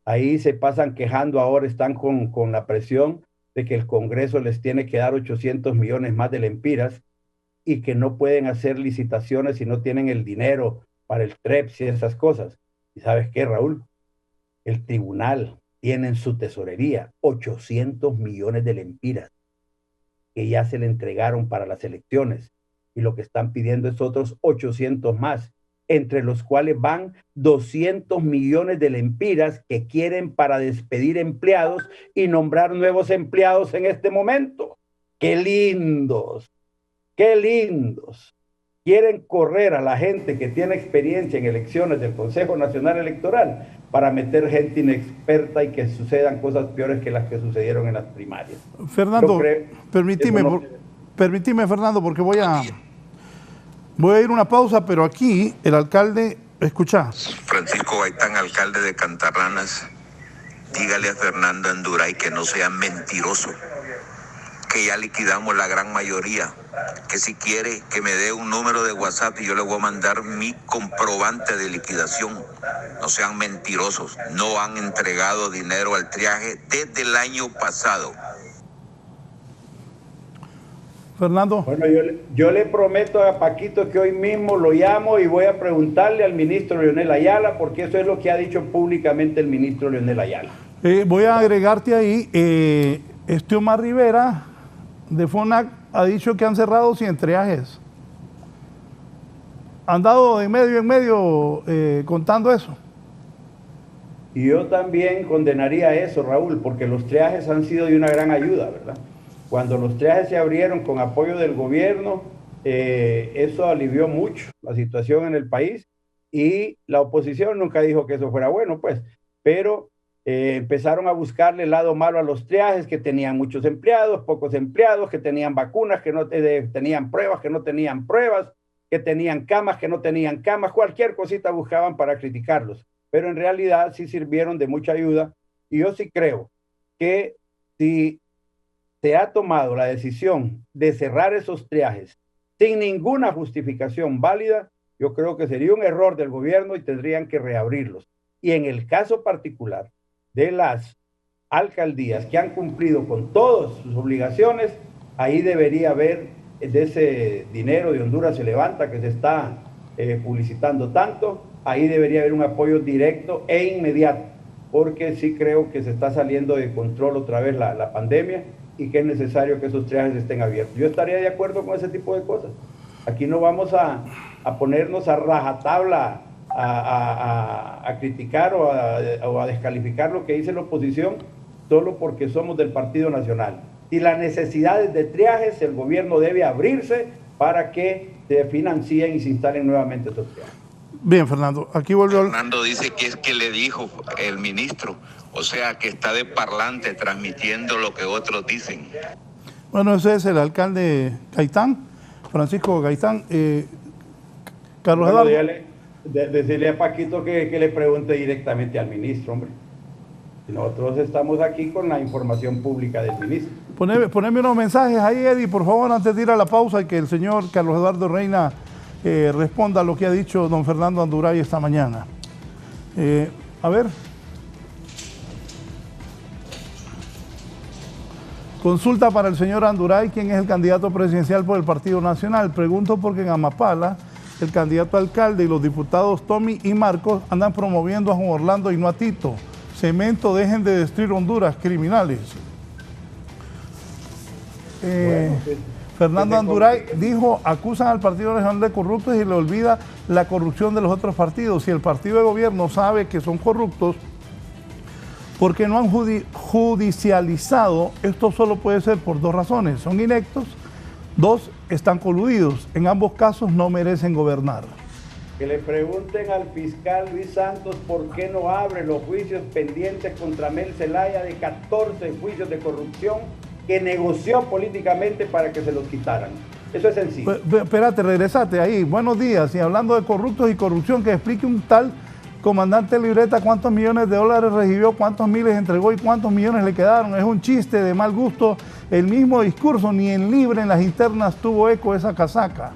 Ahí se pasan quejando ahora, están con la presión de que el Congreso les tiene que dar 800 millones más de lempiras y que no pueden hacer licitaciones si no tienen el dinero para el TREPS y esas cosas. ¿Y sabes qué, Raúl? El tribunal tiene en su tesorería 800 millones de lempiras que ya se le entregaron para las elecciones, y lo que están pidiendo es otros 800 más, entre los cuales van 200 millones de lempiras que quieren para despedir empleados y nombrar nuevos empleados en este momento. ¡Qué lindos! ¡Qué lindos! Quieren correr a la gente que tiene experiencia en elecciones del Consejo Nacional Electoral para meter gente inexperta y que sucedan cosas peores que las que sucedieron en las primarias. Fernando, permíteme, Fernando, porque voy a ir a una pausa, pero aquí el alcalde, escucha. Francisco Gaitán, alcalde de Cantarranas, dígale a Fernando Anduray que no sea mentiroso, que ya liquidamos la gran mayoría, que si quiere que me dé un número de WhatsApp y yo le voy a mandar mi comprobante de liquidación. No sean mentirosos, no han entregado dinero al triaje desde el año pasado. Fernando. Bueno, yo le prometo a Paquito que hoy mismo lo llamo y voy a preguntarle al ministro Leonel Ayala, porque eso es lo que ha dicho públicamente el ministro Leonel Ayala. Voy a agregarte ahí, Omar Rivera de FONAC ha dicho que han cerrado 100 triajes. ¿Han dado de medio en medio contando eso? Y yo también condenaría eso, Raúl, porque los triajes han sido de una gran ayuda, ¿verdad? Cuando los triajes se abrieron con apoyo del gobierno, eso alivió mucho la situación en el país y la oposición nunca dijo que eso fuera bueno, pues, pero empezaron a buscarle el lado malo a los triajes, que tenían muchos empleados, pocos empleados, que tenían vacunas, que no tenían pruebas, que no tenían pruebas, que tenían camas, que no tenían camas, cualquier cosita buscaban para criticarlos, pero en realidad sí sirvieron de mucha ayuda y yo sí creo que si se ha tomado la decisión de cerrar esos triajes sin ninguna justificación válida, yo creo que sería un error del gobierno y tendrían que reabrirlos. Y en el caso particular de las alcaldías que han cumplido con todas sus obligaciones, ahí debería haber de ese dinero de Honduras se levanta que se está publicitando tanto, ahí debería haber un apoyo directo e inmediato, porque sí creo que se está saliendo de control otra vez la pandemia y que es necesario que esos triajes estén abiertos. Yo estaría de acuerdo con ese tipo de cosas. Aquí no vamos a ponernos a rajatabla a criticar o a descalificar lo que dice la oposición solo porque somos del Partido Nacional. Y las necesidades de triajes, el gobierno debe abrirse para que se financien y se instalen nuevamente esos triajes. Bien, Fernando, aquí volvió. Fernando dice que es que le dijo el ministro, o sea que está de parlante transmitiendo lo que otros dicen. Bueno, ese es el alcalde Gaitán, Francisco Gaitán. Carlos Eduardo. Decirle a Paquito que le pregunte directamente al ministro, hombre. Nosotros estamos aquí con la información pública del ministro. Poneme unos mensajes ahí, Eddie, por favor, antes de ir a la pausa, y que el señor Carlos Eduardo Reina responda a lo que ha dicho don Fernando Anduray esta mañana. A ver. Consulta para el señor Anduray, ¿quién es el candidato presidencial por el Partido Nacional? Pregunto porque en Amapala el candidato a alcalde y los diputados Tommy y Marcos andan promoviendo a Juan Orlando y no a Tito. Cemento, dejen de destruir Honduras, criminales. Fernando Anduray dijo, acusan al Partido Nacional de corruptos y le olvida la corrupción de los otros partidos. Si el partido de gobierno sabe que son corruptos, ¿por qué no han judicializado? Esto solo puede ser por dos razones. Son ineptos, dos, están coludidos. En ambos casos no merecen gobernar. Que le pregunten al fiscal Luis Santos por qué no abre los juicios pendientes contra Mel Zelaya de 14 juicios de corrupción que negoció políticamente para que se los quitaran. Eso es sencillo. Espérate, regresate ahí. Buenos días. Y hablando de corruptos y corrupción, que explique un tal comandante Libreta cuántos millones de dólares recibió, cuántos miles entregó y cuántos millones le quedaron. Es un chiste de mal gusto. El mismo discurso, ni en Libre, en las internas, tuvo eco esa casaca.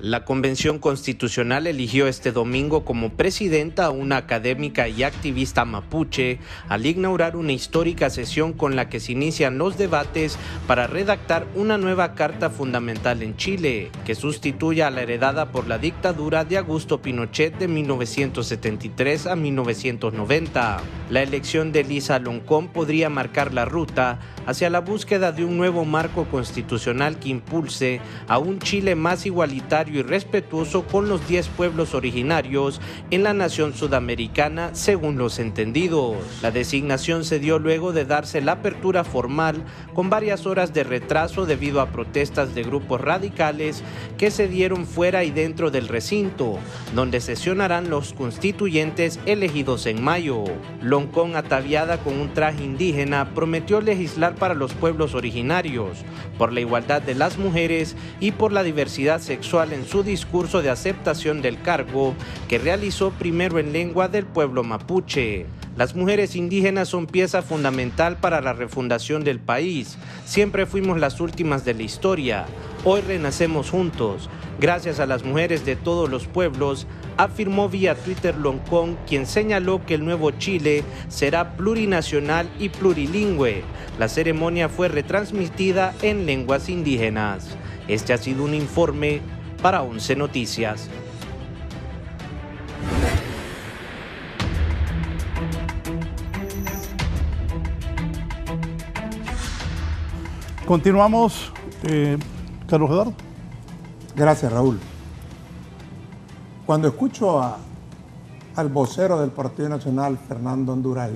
La Convención Constitucional eligió este domingo como presidenta a una académica y activista mapuche al inaugurar una histórica sesión con la que se inician los debates para redactar una nueva Carta Fundamental en Chile, que sustituya a la heredada por la dictadura de Augusto Pinochet de 1973 a 1990. La elección de Elisa Loncón podría marcar la ruta hacia la búsqueda de un nuevo marco constitucional que impulse a un Chile más igualitario igualitario y respetuoso con los 10 pueblos originarios en la nación sudamericana, según los entendidos. La designación se dio luego de darse la apertura formal con varias horas de retraso debido a protestas de grupos radicales que se dieron fuera y dentro del recinto, donde sesionarán los constituyentes elegidos en mayo. Loncón, ataviada con un traje indígena, prometió legislar para los pueblos originarios, por la igualdad de las mujeres y por la diversidad sexual en su discurso de aceptación del cargo, que realizó primero en lengua del pueblo mapuche. Las mujeres indígenas son pieza fundamental para la refundación del país. Siempre fuimos las últimas de la historia. Hoy renacemos juntos. Gracias a las mujeres de todos los pueblos, afirmó vía Twitter Loncón, quien señaló que el nuevo Chile será plurinacional y plurilingüe. La ceremonia fue retransmitida en lenguas indígenas. Este ha sido un informe para 11 Noticias. Continuamos, Carlos Eduardo. Gracias, Raúl. Cuando escucho al vocero del Partido Nacional, Fernando Anduray,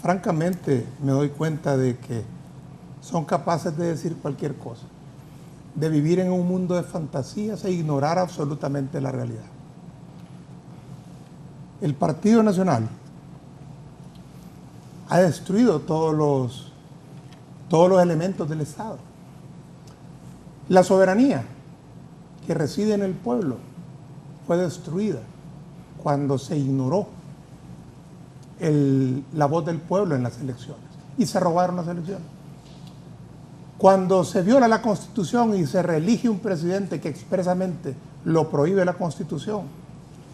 francamente me doy cuenta de que son capaces de decir cualquier cosa, de vivir en un mundo de fantasías e ignorar absolutamente la realidad. El Partido Nacional ha destruido todos los elementos del Estado. La soberanía que reside en el pueblo fue destruida cuando se ignoró la voz del pueblo en las elecciones y se robaron las elecciones. Cuando se viola la Constitución y se reelige un presidente que expresamente lo prohíbe la Constitución,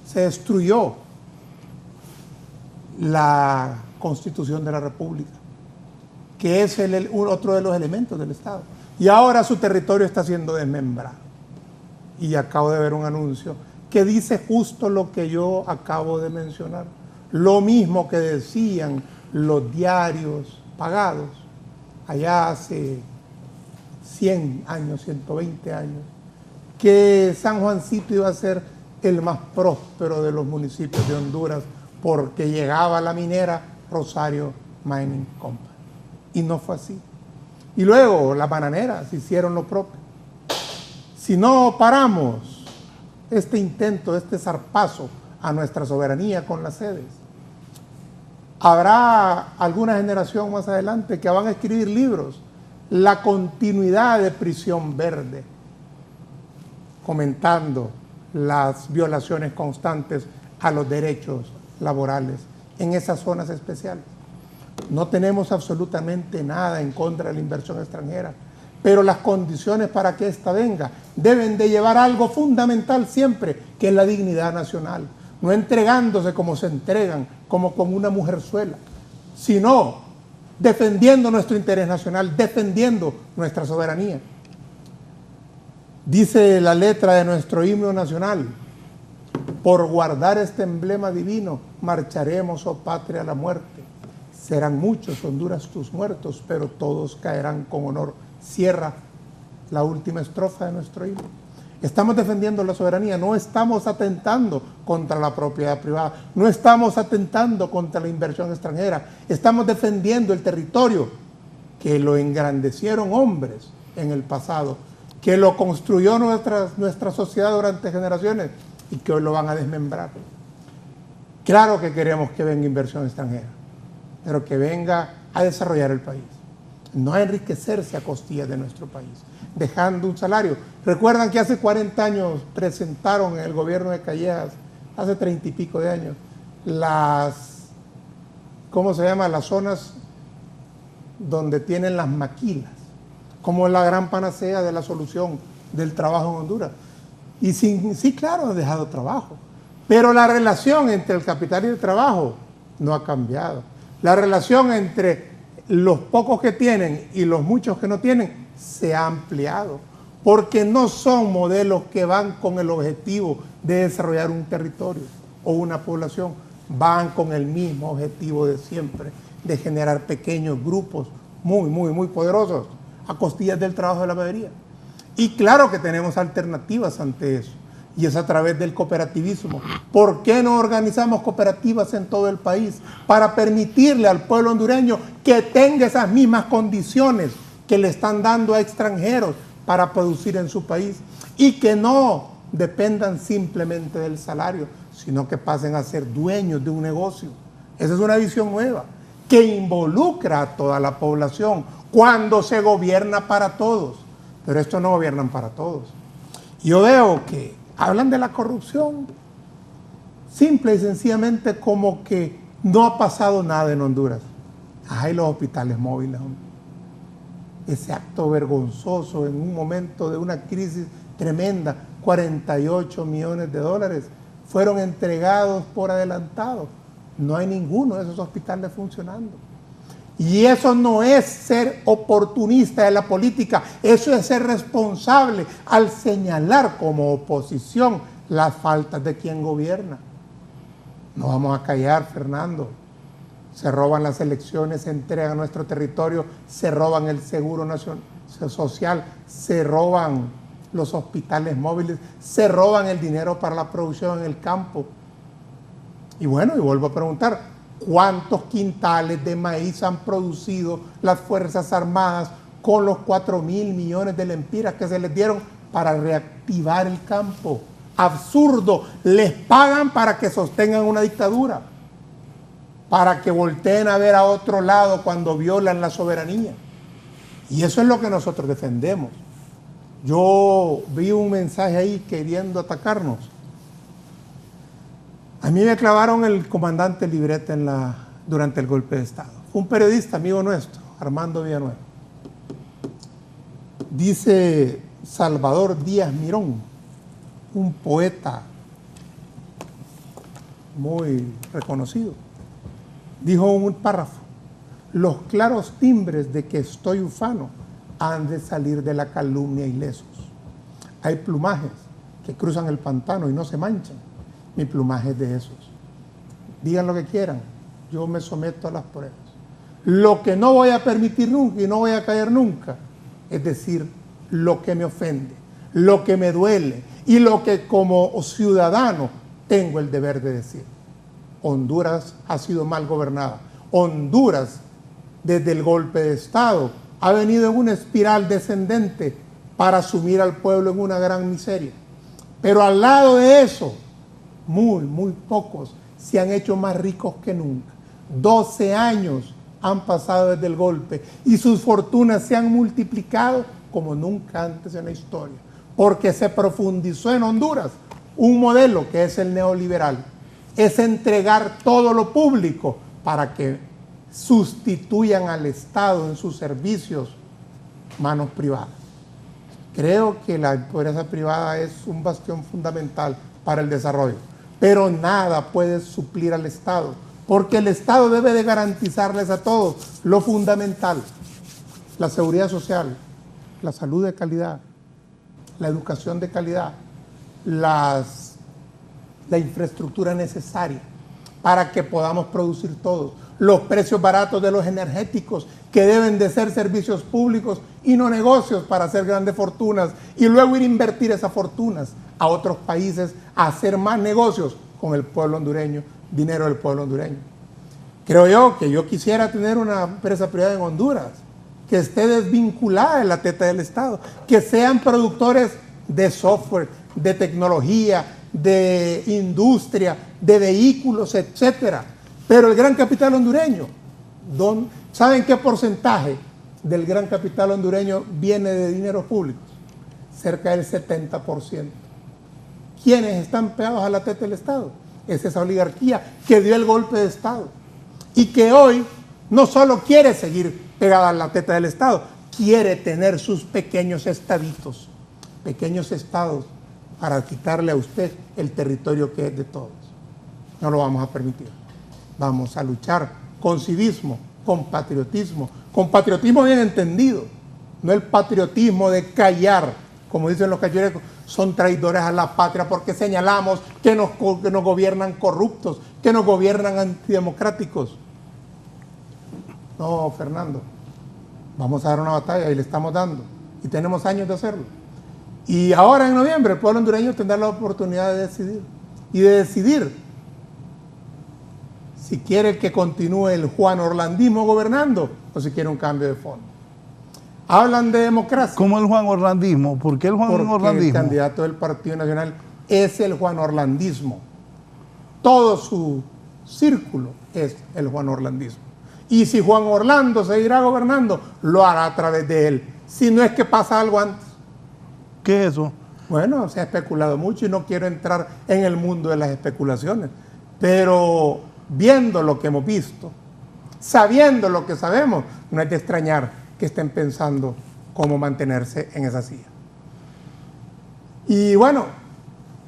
se destruyó la Constitución de la República, que es otro de los elementos del Estado. Y ahora su territorio está siendo desmembrado. Y acabo de ver un anuncio que dice justo lo que yo acabo de mencionar. Lo mismo que decían los diarios pagados allá hace 100 años, 120 años, que San Juancito iba a ser el más próspero de los municipios de Honduras porque llegaba la minera Rosario Mining Company. Y no fue así. Y luego las bananeras hicieron lo propio. Si no paramos este intento, este zarpazo a nuestra soberanía con las sedes, habrá alguna generación más adelante que van a escribir libros, la continuidad de Prisión Verde, comentando las violaciones constantes a los derechos laborales en esas zonas especiales. No tenemos absolutamente nada en contra de la inversión extranjera, pero las condiciones para que ésta venga deben de llevar algo fundamental siempre, que es la dignidad nacional, no entregándose como se entregan, como con una mujerzuela, sino defendiendo nuestro interés nacional, defendiendo nuestra soberanía. Dice la letra de nuestro himno nacional: por guardar este emblema divino, marcharemos, oh patria, a la muerte. Serán muchos, Honduras, tus muertos, pero todos caerán con honor. Cierra la última estrofa de nuestro himno. Estamos defendiendo la soberanía, no estamos atentando contra la propiedad privada, no estamos atentando contra la inversión extranjera, estamos defendiendo el territorio que lo engrandecieron hombres en el pasado, que lo construyó nuestra sociedad durante generaciones y que hoy lo van a desmembrar. Claro que queremos que venga inversión extranjera, pero que venga a desarrollar el país, no a enriquecerse a costillas de nuestro país, dejando un salario. Recuerdan que hace 40 años presentaron en el gobierno de Callejas, hace 30 y pico de años, las zonas donde tienen las maquilas, como la gran panacea de la solución del trabajo en Honduras. Y sí, claro, han dejado trabajo, pero la relación entre el capital y el trabajo no ha cambiado. La relación entre los pocos que tienen y los muchos que no tienen se ha ampliado, porque no son modelos que van con el objetivo de desarrollar un territorio o una población, van con el mismo objetivo de siempre, de generar pequeños grupos muy poderosos a costillas del trabajo de la mayoría. Y claro que tenemos alternativas ante eso, y es a través del cooperativismo. ¿Por qué no organizamos cooperativas en todo el país para permitirle al pueblo hondureño que tenga esas mismas condiciones que le están dando a extranjeros para producir en su país y que no dependan simplemente del salario, sino que pasen a ser dueños de un negocio? Esa es una visión nueva que involucra a toda la población cuando se gobierna para todos. Pero esto no gobiernan para todos. Yo veo que hablan de la corrupción simple y sencillamente como que no ha pasado nada en Honduras. Hay los hospitales móviles, hombre. Ese acto vergonzoso en un momento de una crisis tremenda, 48 millones de dólares fueron entregados por adelantado. No hay ninguno de esos hospitales funcionando. Y eso no es ser oportunista de la política, eso es ser responsable al señalar como oposición las faltas de quien gobierna. No vamos a callar, Fernando. Se roban las elecciones, se entregan a nuestro territorio, se roban el seguro nacional, social, se roban los hospitales móviles, se roban el dinero para la producción en el campo. Y bueno, y vuelvo a preguntar, ¿cuántos quintales de maíz han producido las Fuerzas Armadas con los 4.000 millones de lempiras que se les dieron para reactivar el campo? Absurdo, les pagan para que sostengan una dictadura, para que volteen a ver a otro lado cuando violan la soberanía. Y eso es lo que nosotros defendemos. Yo vi un mensaje ahí queriendo atacarnos. A mí me clavaron el comandante Libreta durante el golpe de Estado. Fue un periodista amigo nuestro, Armando Villanueva. Dice Salvador Díaz Mirón, un poeta muy reconocido, dijo un párrafo: los claros timbres de que estoy ufano han de salir de la calumnia ilesos. Hay plumajes que cruzan el pantano y no se manchan. Mi plumaje es de esos. Digan lo que quieran, yo me someto a las pruebas. Lo que no voy a permitir nunca y no voy a caer nunca, es decir, lo que me ofende, lo que me duele y lo que como ciudadano tengo el deber de decir. Honduras ha sido mal gobernada. Honduras, desde el golpe de Estado, ha venido en una espiral descendente para sumir al pueblo en una gran miseria. Pero al lado de eso, muy pocos se han hecho más ricos que nunca. 12 años han pasado desde el golpe y sus fortunas se han multiplicado como nunca antes en la historia, porque se profundizó en Honduras un modelo que es el neoliberal. Es entregar todo lo público para que sustituyan al Estado en sus servicios manos privadas. Creo que la empresa privada es un bastión fundamental para el desarrollo, pero nada puede suplir al Estado, porque el Estado debe de garantizarles a todos lo fundamental: la seguridad social, la salud de calidad, la educación de calidad, la infraestructura necesaria para que podamos producir todos, los precios baratos de los energéticos, que deben de ser servicios públicos y no negocios para hacer grandes fortunas y luego ir a invertir esas fortunas a otros países, a hacer más negocios con el pueblo hondureño, dinero del pueblo hondureño. Creo yo que yo quisiera tener una empresa privada en Honduras que esté desvinculada de la teta del Estado, que sean productores de software, de tecnología, de industria, de vehículos, etcétera. Pero el gran capital hondureño, ¿saben qué porcentaje del gran capital hondureño viene de dineros públicos? Cerca del 70%. ¿Quiénes están pegados a la teta del Estado? Es esa oligarquía que dio el golpe de Estado y que hoy no solo quiere seguir pegada a la teta del Estado, quiere tener sus pequeños estaditos, pequeños estados, para quitarle a usted el territorio que es de todos. No lo vamos a permitir. Vamos a luchar con civismo, con patriotismo bien entendido, no el patriotismo de callar, como dicen los cachurecos, son traidores a la patria porque señalamos que nos gobiernan corruptos, que nos gobiernan antidemocráticos. No, Fernando, vamos a dar una batalla y le estamos dando, y tenemos años de hacerlo. Y ahora en noviembre el pueblo hondureño tendrá la oportunidad de decidir. Y de decidir si quiere que continúe el Juan Orlandismo gobernando o si quiere un cambio de fondo. Hablan de democracia. ¿Cómo el Juan Orlandismo? ¿Por qué el Juan Porque Orlandismo? el candidato del Partido Nacional es el Juan Orlandismo. Todo su círculo es el Juan Orlandismo. Y si Juan Orlando seguirá gobernando, lo hará a través de él. Si no es que pasa algo antes. ¿Qué es eso? Bueno, se ha especulado mucho y no quiero entrar en el mundo de las especulaciones. Pero viendo lo que hemos visto, sabiendo lo que sabemos, no es de extrañar que estén pensando cómo mantenerse en esa silla. Y bueno,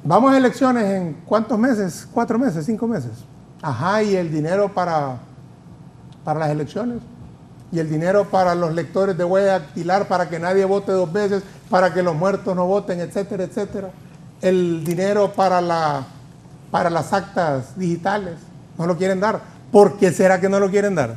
vamos a elecciones en ¿cuántos meses? 4 meses, 5 meses. Ajá, y el dinero para las elecciones. Y el dinero para los lectores de huella dactilar, para que nadie vote 2 veces, para que los muertos no voten, etcétera, etcétera. El dinero para las actas digitales. No lo quieren dar. ¿Por qué será que no lo quieren dar?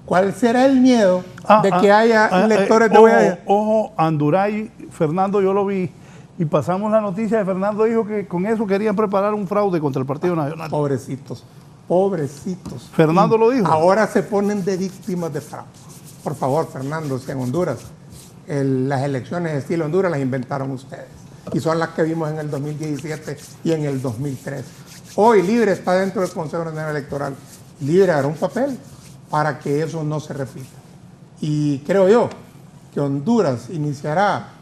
¿Cuál será el miedo de que haya lectores de huella? Ojo, Anduray, Fernando, yo lo vi, y pasamos la noticia de Fernando, dijo que con eso querían preparar un fraude contra el Partido Nacional. Pobrecitos, pobrecitos. Fernando lo dijo. Ahora se ponen de víctimas de fraude. Por favor, Fernando, si en Honduras, las elecciones de estilo Honduras las inventaron ustedes. Y son las que vimos en el 2017 y en el 2003. Hoy Libre está dentro del Consejo Nacional Electoral. Libre hará un papel para que eso no se repita. Y creo yo que Honduras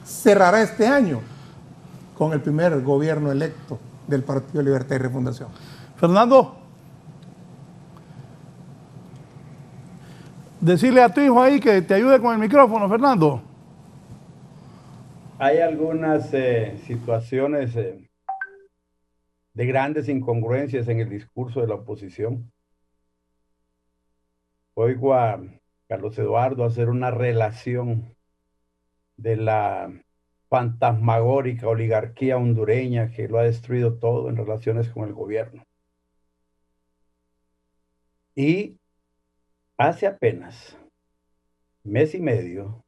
cerrará este año con el primer gobierno electo del Partido Libertad y Refundación. Fernando, decirle a tu hijo ahí que te ayude con el micrófono, Fernando. Hay algunas situaciones de grandes incongruencias en el discurso de la oposición. Oigo a Carlos Eduardo hacer una relación de la fantasmagórica oligarquía hondureña que lo ha destruido todo en relaciones con el gobierno. Y hace apenas mes y medio,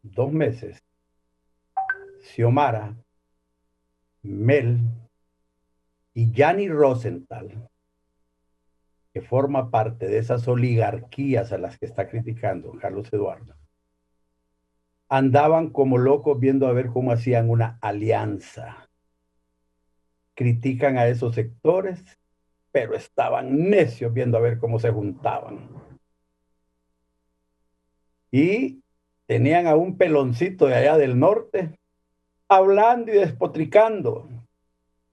2 meses, Xiomara, Mel y Yanni Rosenthal, que forma parte de esas oligarquías a las que está criticando Carlos Eduardo, andaban como locos viendo a ver cómo hacían una alianza. Critican a esos sectores, pero estaban necios viendo a ver cómo se juntaban. Y tenían a un peloncito de allá del norte hablando y despotricando,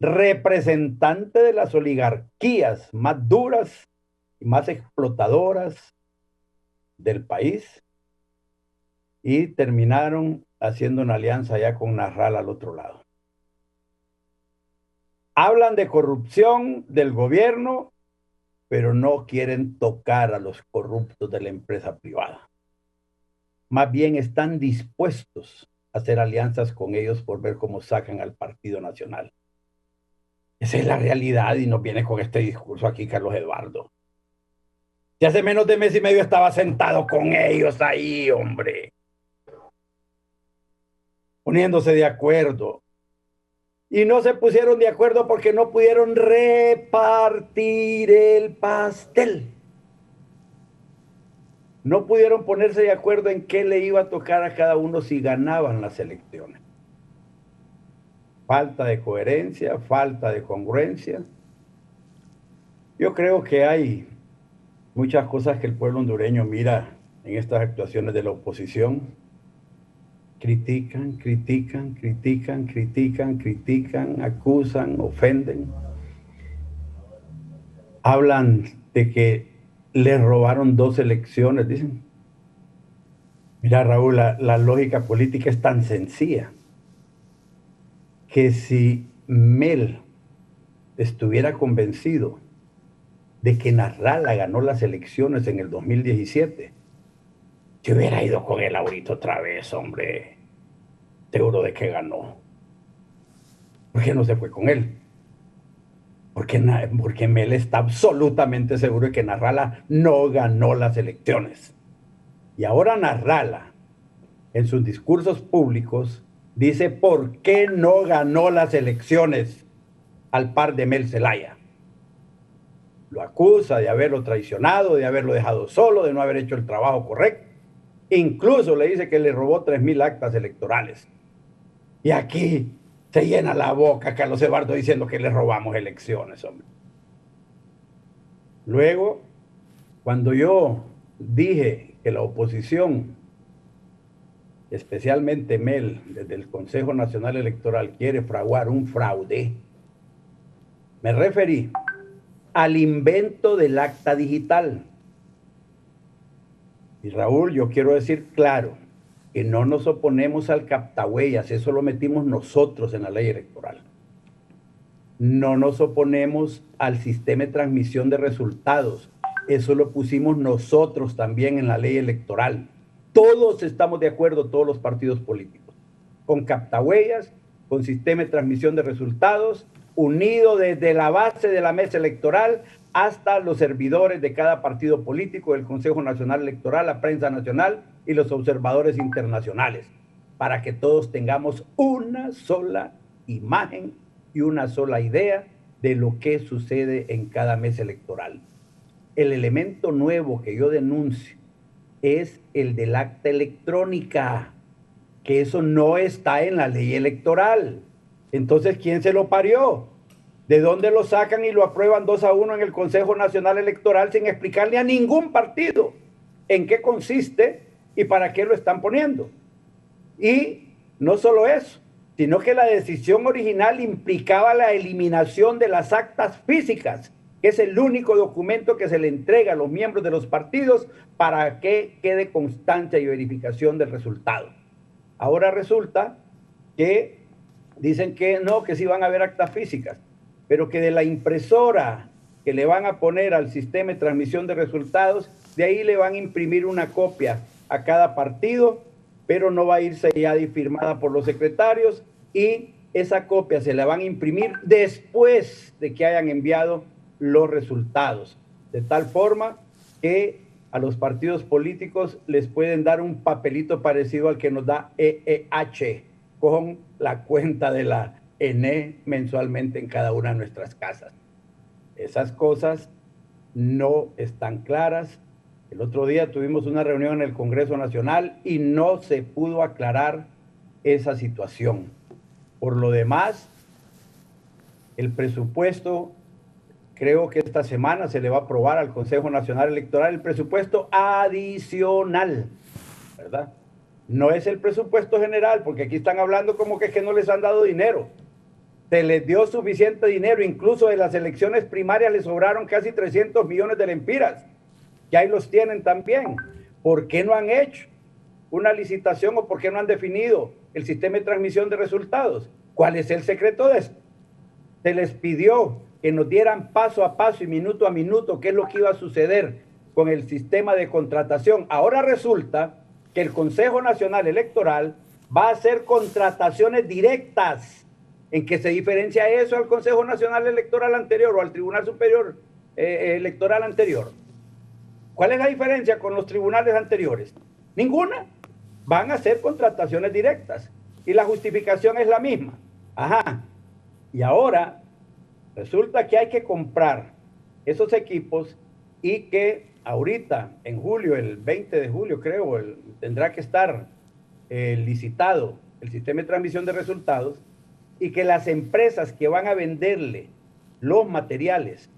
representante de las oligarquías más duras y más explotadoras del país, y terminaron haciendo una alianza ya con Narral al otro lado. Hablan de corrupción del gobierno, pero no quieren tocar a los corruptos de la empresa privada. Más bien están dispuestos a hacer alianzas con ellos por ver cómo sacan al Partido Nacional. Esa es la realidad y nos viene con este discurso aquí Carlos Eduardo. Si hace menos de mes y medio estaba sentado con ellos ahí, hombre, poniéndose de acuerdo. Y no se pusieron de acuerdo porque no pudieron repartir el pastel. No pudieron ponerse de acuerdo en qué le iba a tocar a cada uno si ganaban las elecciones. Falta de coherencia, falta de congruencia. Yo creo que hay muchas cosas que el pueblo hondureño mira en estas actuaciones de la oposición. Critican, acusan, ofenden. Hablan de que les robaron 2 elecciones, dicen. Mira, Raúl, la lógica política es tan sencilla que si Mel estuviera convencido de que Narrala ganó las elecciones en el 2017, yo hubiera ido con él ahorita otra vez, hombre. Seguro de que ganó. ¿Por qué no se fue con él? Porque Mel está absolutamente seguro de que Narrala no ganó las elecciones. Y ahora Narrala, en sus discursos públicos, dice por qué no ganó las elecciones al par de Mel Zelaya. Lo acusa de haberlo traicionado, de haberlo dejado solo, de no haber hecho el trabajo correcto. Incluso le dice que le robó 3,000 actas electorales. Y aquí se llena la boca Carlos Eduardo diciendo que le robamos elecciones, hombre. Luego, cuando yo dije que la oposición, especialmente Mel, desde el Consejo Nacional Electoral, quiere fraguar un fraude, me referí al invento del acta digital. Y Raúl, yo quiero decir claro que no nos oponemos al captahuellas, eso lo metimos nosotros en la ley electoral. No nos oponemos al sistema de transmisión de resultados, eso lo pusimos nosotros también en la ley electoral. Todos estamos de acuerdo, todos los partidos políticos, con captahuellas, con sistema de transmisión de resultados, unido desde la base de la mesa electoral hasta los servidores de cada partido político, el Consejo Nacional Electoral, la prensa nacional y los observadores internacionales, para que todos tengamos una sola imagen y una sola idea de lo que sucede en cada mesa electoral. El elemento nuevo que yo denuncio es el del acta electrónica, que eso no está en la ley electoral. Entonces, ¿quién se lo parió? ¿De dónde lo sacan y lo aprueban 2-1 en el Consejo Nacional Electoral sin explicarle a ningún partido en qué consiste y para qué lo están poniendo? Y no solo eso, sino que la decisión original implicaba la eliminación de las actas físicas, que es el único documento que se le entrega a los miembros de los partidos para que quede constancia y verificación del resultado. Ahora resulta que dicen que no, que sí van a haber actas físicas, pero que de la impresora que le van a poner al sistema de transmisión de resultados, de ahí le van a imprimir una copia a cada partido, pero no va a ir sellada y firmada por los secretarios, y esa copia se la van a imprimir después de que hayan enviado los resultados, de tal forma que a los partidos políticos les pueden dar un papelito parecido al que nos da EEH, con la cuenta de la ENE mensualmente en cada una de nuestras casas. Esas cosas no están claras. El otro día tuvimos una reunión en el Congreso Nacional y no se pudo aclarar esa situación. Por lo demás, el presupuesto, creo que esta semana se le va a aprobar al Consejo Nacional Electoral el presupuesto adicional, ¿verdad? No es el presupuesto general, porque aquí están hablando como que es que no les han dado dinero. Se les dio suficiente dinero, incluso en las elecciones primarias les sobraron casi 300 millones de lempiras, que ahí los tienen también. ¿Por qué no han hecho una licitación o por qué no han definido el sistema de transmisión de resultados? ¿Cuál es el secreto de esto? Se les pidió que nos dieran paso a paso y minuto a minuto qué es lo que iba a suceder con el sistema de contratación. Ahora resulta que el Consejo Nacional Electoral va a hacer contrataciones directas. ¿En qué se diferencia eso al Consejo Nacional Electoral anterior o al Tribunal Superior Electoral anterior? ¿Cuál es la diferencia con los tribunales anteriores? Ninguna. Van a hacer contrataciones directas y la justificación es la misma. Ajá. Y ahora resulta que hay que comprar esos equipos y que ahorita, en julio, el 20 de julio creo, tendrá que estar licitado el sistema de transmisión de resultados, y que las empresas que van a venderle los materiales,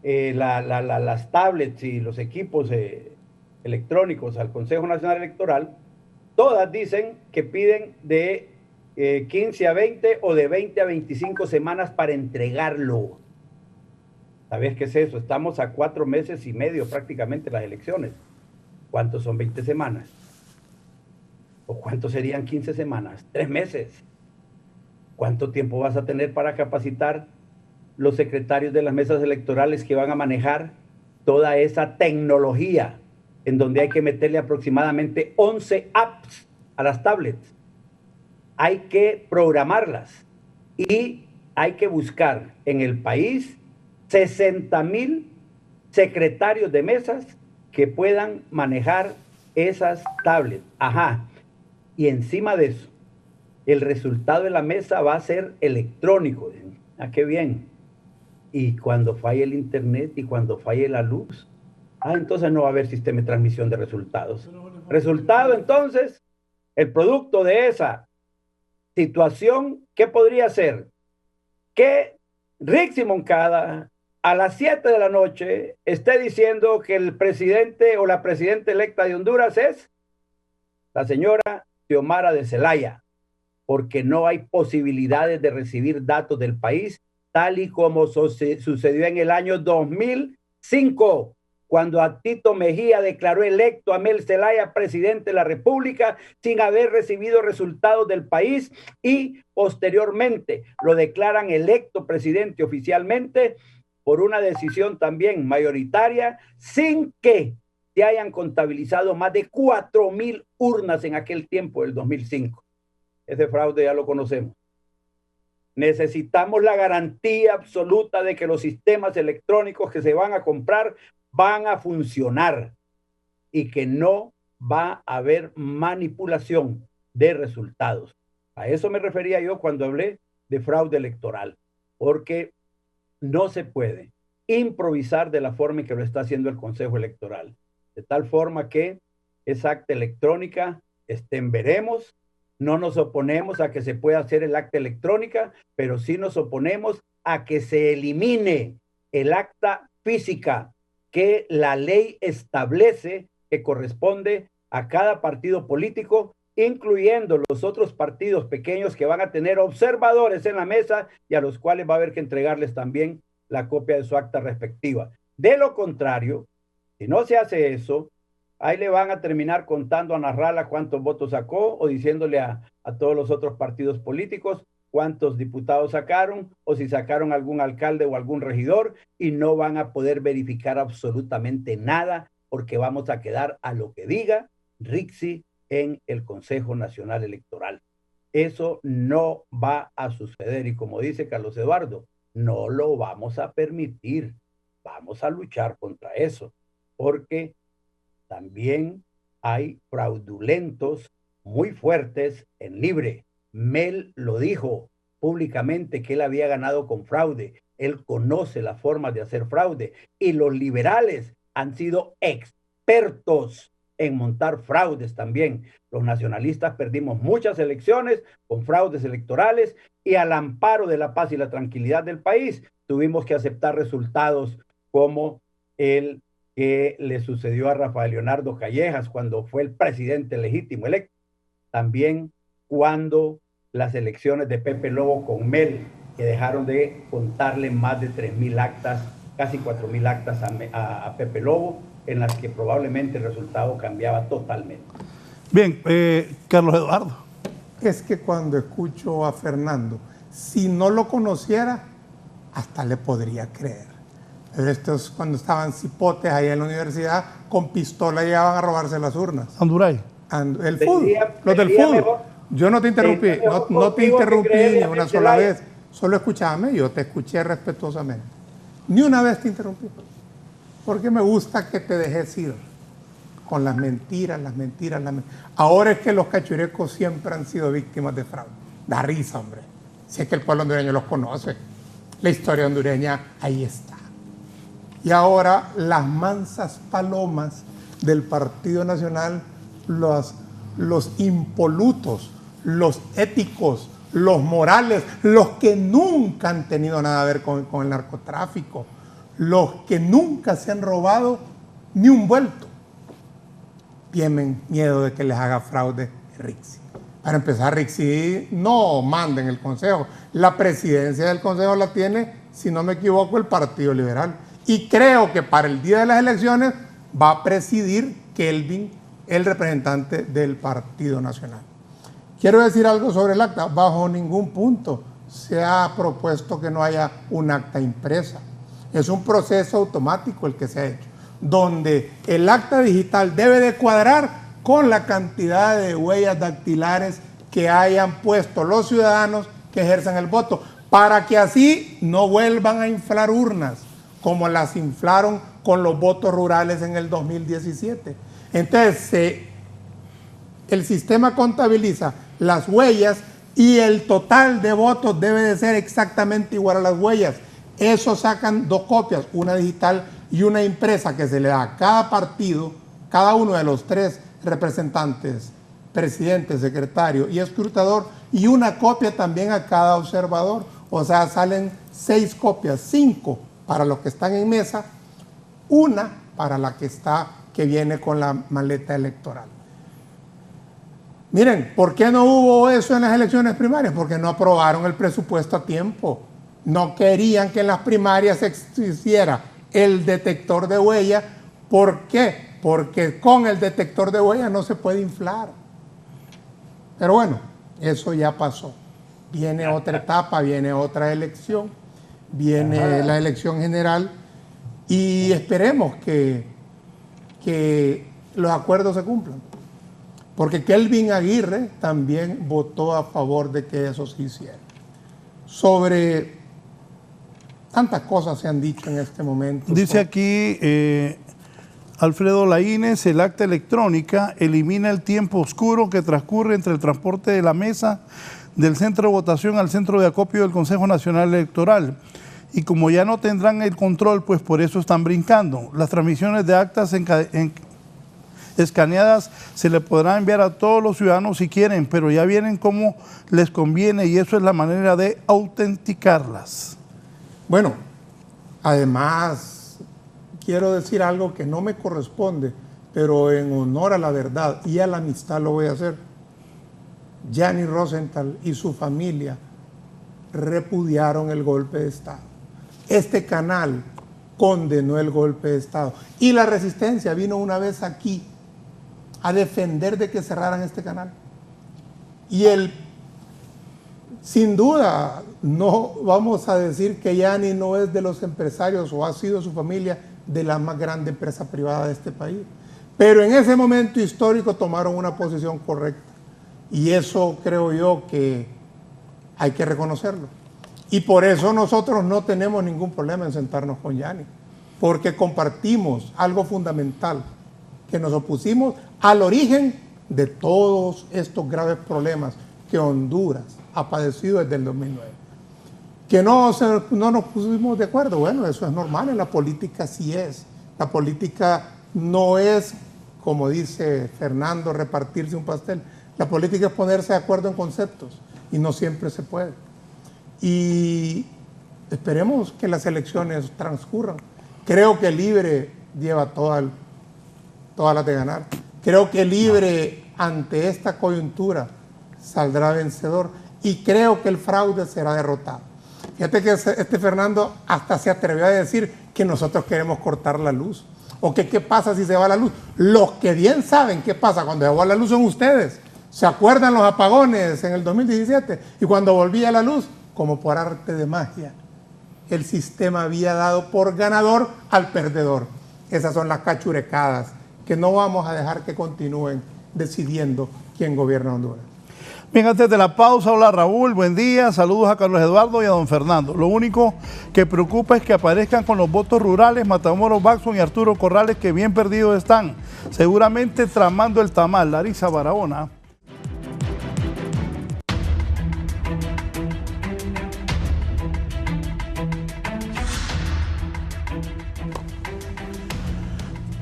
las tablets y los equipos electrónicos al Consejo Nacional Electoral, todas dicen que piden de 15 a 20 o de 20 a 25 semanas para entregarlo. ¿Sabes qué es eso? Estamos a 4 meses y medio prácticamente las elecciones. ¿Cuántos son 20 semanas? ¿O cuántos serían 15 semanas? 3 meses. ¿Cuánto tiempo vas a tener para capacitar los secretarios de las mesas electorales que van a manejar toda esa tecnología en donde hay que meterle aproximadamente 11 apps a las tablets? Hay que programarlas y hay que buscar en el país 60,000 secretarios de mesas que puedan manejar esas tablets. Ajá. Y encima de eso, el resultado de la mesa va a ser electrónico. Ah, qué bien. Y cuando falle el internet y cuando falle la luz, entonces no va a haber sistema de transmisión de resultados. Resultado, entonces, el producto de esa situación, ¿qué podría ser? Que Rixi Moncada a las 7 de la noche esté diciendo que el presidente o la presidenta electa de Honduras es la señora Xiomara de Zelaya, porque no hay posibilidades de recibir datos del país, tal y como sucedió en el año 2005, cuando a Tito Mejía declaró electo a Mel Zelaya presidente de la República sin haber recibido resultados del país, y posteriormente lo declaran electo presidente oficialmente por una decisión también mayoritaria, sin que se hayan contabilizado más de 4,000 urnas en aquel tiempo del 2005. Ese fraude ya lo conocemos. Necesitamos la garantía absoluta de que los sistemas electrónicos que se van a comprar van a funcionar y que no va a haber manipulación de resultados. A eso me refería yo cuando hablé de fraude electoral, porque no se puede improvisar de la forma en que lo está haciendo el Consejo Electoral, de tal forma que esa acta electrónica esté en veremos. No nos oponemos a que se pueda hacer el acta electrónica, pero sí nos oponemos a que se elimine el acta física que la ley establece que corresponde a cada partido político, incluyendo los otros partidos pequeños que van a tener observadores en la mesa y a los cuales va a haber que entregarles también la copia de su acta respectiva. De lo contrario, si no se hace eso, ahí le van a terminar contando a Narrala cuántos votos sacó, o diciéndole a todos los otros partidos políticos cuántos diputados sacaron, o si sacaron algún alcalde o algún regidor, y no van a poder verificar absolutamente nada, porque vamos a quedar a lo que diga Rixi en el Consejo Nacional Electoral. Eso no va a suceder, y como dice Carlos Eduardo, no lo vamos a permitir. Vamos a luchar contra eso, porque también hay fraudulentos muy fuertes en Libre. Mel lo dijo públicamente que él había ganado con fraude. Él conoce la forma de hacer fraude, y los liberales han sido expertos en montar fraudes también. Los nacionalistas perdimos muchas elecciones con fraudes electorales, y al amparo de la paz y la tranquilidad del país tuvimos que aceptar resultados como el que le sucedió a Rafael Leonardo Callejas cuando fue el presidente legítimo electo. También cuando las elecciones de Pepe Lobo con Mel, que dejaron de contarle más de 3,000 actas, casi 4,000 actas a Pepe Lobo, en las que probablemente el resultado cambiaba totalmente. Bien, Carlos Eduardo. Es que cuando escucho a Fernando, si no lo conociera, hasta le podría creer. Pero estos, cuando estaban cipotes ahí en la universidad, con pistola llegaban a robarse las urnas. Honduray. El fútbol, los del fútbol. Yo no te interrumpí, no te interrumpí ni una sola vez. Solo escúchame, yo te escuché respetuosamente. Ni una vez te interrumpí. Porque me gusta que te dejes ir con las mentiras, las mentiras, las mentiras. Ahora es que los cachurecos siempre han sido víctimas de fraude. Da risa, hombre. Si es que el pueblo hondureño los conoce. La historia hondureña ahí está. Y ahora las mansas palomas del Partido Nacional, los impolutos, los éticos, los morales, los que nunca han tenido nada que ver con el narcotráfico, los que nunca se han robado ni un vuelto, tienen miedo de que les haga fraude Rixi. Para empezar, Rixi no manda en el Consejo. La presidencia del Consejo la tiene, si no me equivoco, el Partido Liberal. Y creo que para el día de las elecciones va a presidir Kelvin, el representante del Partido Nacional. Quiero decir algo sobre el acta. Bajo ningún punto se ha propuesto que no haya un acta impresa. Es un proceso automático el que se ha hecho, donde el acta digital debe de cuadrar con la cantidad de huellas dactilares que hayan puesto los ciudadanos que ejerzan el voto, para que así no vuelvan a inflar urnas, como las inflaron con los votos rurales en el 2017. Entonces, el sistema contabiliza las huellas y el total de votos debe de ser exactamente igual a las huellas. Eso sacan 2 copias, una digital y una impresa, que se le da a cada partido, cada uno de los 3 representantes, presidente, secretario y escrutador, y una copia también a cada observador. O sea, salen 6 copias, 5 para los que están en mesa, una para la que viene con la maleta electoral. Miren, ¿por qué no hubo eso en las elecciones primarias? Porque no aprobaron el presupuesto a tiempo. No querían que en las primarias existiera el detector de huella. ¿Por qué? Porque con el detector de huella no se puede inflar. Pero bueno, eso ya pasó. Viene otra etapa, viene otra elección, viene la elección general, y esperemos que los acuerdos se cumplan. Porque Kelvin Aguirre también votó a favor de que eso se hiciera. Sobre tantas cosas se han dicho en este momento. Dice aquí Alfredo Laínez, el acta electrónica elimina el tiempo oscuro que transcurre entre el transporte de la mesa del centro de votación al centro de acopio del Consejo Nacional Electoral. Y como ya no tendrán el control, pues por eso están brincando. Las transmisiones de actas escaneadas se le podrán enviar a todos los ciudadanos si quieren, pero ya vienen como les conviene, y eso es la manera de autenticarlas. Bueno, además quiero decir algo que no me corresponde, pero en honor a la verdad y a la amistad lo voy a hacer. Gianni Rosenthal y su familia repudiaron el golpe de Estado. Este canal condenó el golpe de Estado. Y la Resistencia vino una vez aquí a defender de que cerraran este canal. Y sin duda, no vamos a decir que Gianni no es de los empresarios, o ha sido su familia de la más grande empresa privada de este país. Pero en ese momento histórico tomaron una posición correcta. Y eso creo yo que hay que reconocerlo. Y por eso nosotros no tenemos ningún problema en sentarnos con Gianni, porque compartimos algo fundamental, que nos opusimos al origen de todos estos graves problemas que Honduras ha padecido desde el 2009. Que no nos pusimos de acuerdo, bueno, eso es normal, en la política así es. La política no es, como dice Fernando, repartirse un pastel. La política es ponerse de acuerdo en conceptos, y no siempre se puede. Y esperemos que las elecciones transcurran. Creo que Libre lleva todas las de ganar. Creo que Libre, ante esta coyuntura, saldrá vencedor, y creo que el fraude será derrotado. Fíjate que este Fernando hasta se atrevió a decir que nosotros queremos cortar la luz, o que qué pasa si se va la luz. Los que bien saben qué pasa cuando se va la luz son ustedes. ¿Se acuerdan los apagones en el 2017? Y cuando volvía la luz, como por arte de magia, el sistema había dado por ganador al perdedor. Esas son las cachurecadas que no vamos a dejar que continúen decidiendo quién gobierna Honduras. Bien, antes de la pausa, hola Raúl, buen día, saludos a Carlos Eduardo y a don Fernando. Lo único que preocupa es que aparezcan con los votos rurales Matamoros Baxon y Arturo Corrales, que bien perdidos están, seguramente tramando el tamal. Larisa Barahona.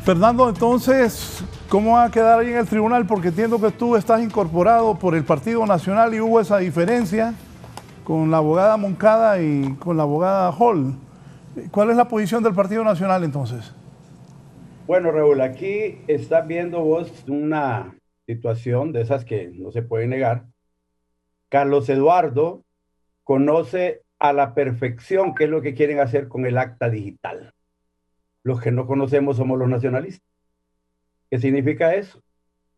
Fernando, entonces, ¿cómo va a quedar ahí en el tribunal? Porque entiendo que tú estás incorporado por el Partido Nacional y hubo esa diferencia con la abogada Moncada y con la abogada Hall. ¿Cuál es la posición del Partido Nacional entonces? Bueno, Raúl, aquí estás viendo vos una situación de esas que no se puede negar. Carlos Eduardo conoce a la perfección qué es lo que quieren hacer con el acta digital. Los que no conocemos somos los nacionalistas. ¿Qué significa eso?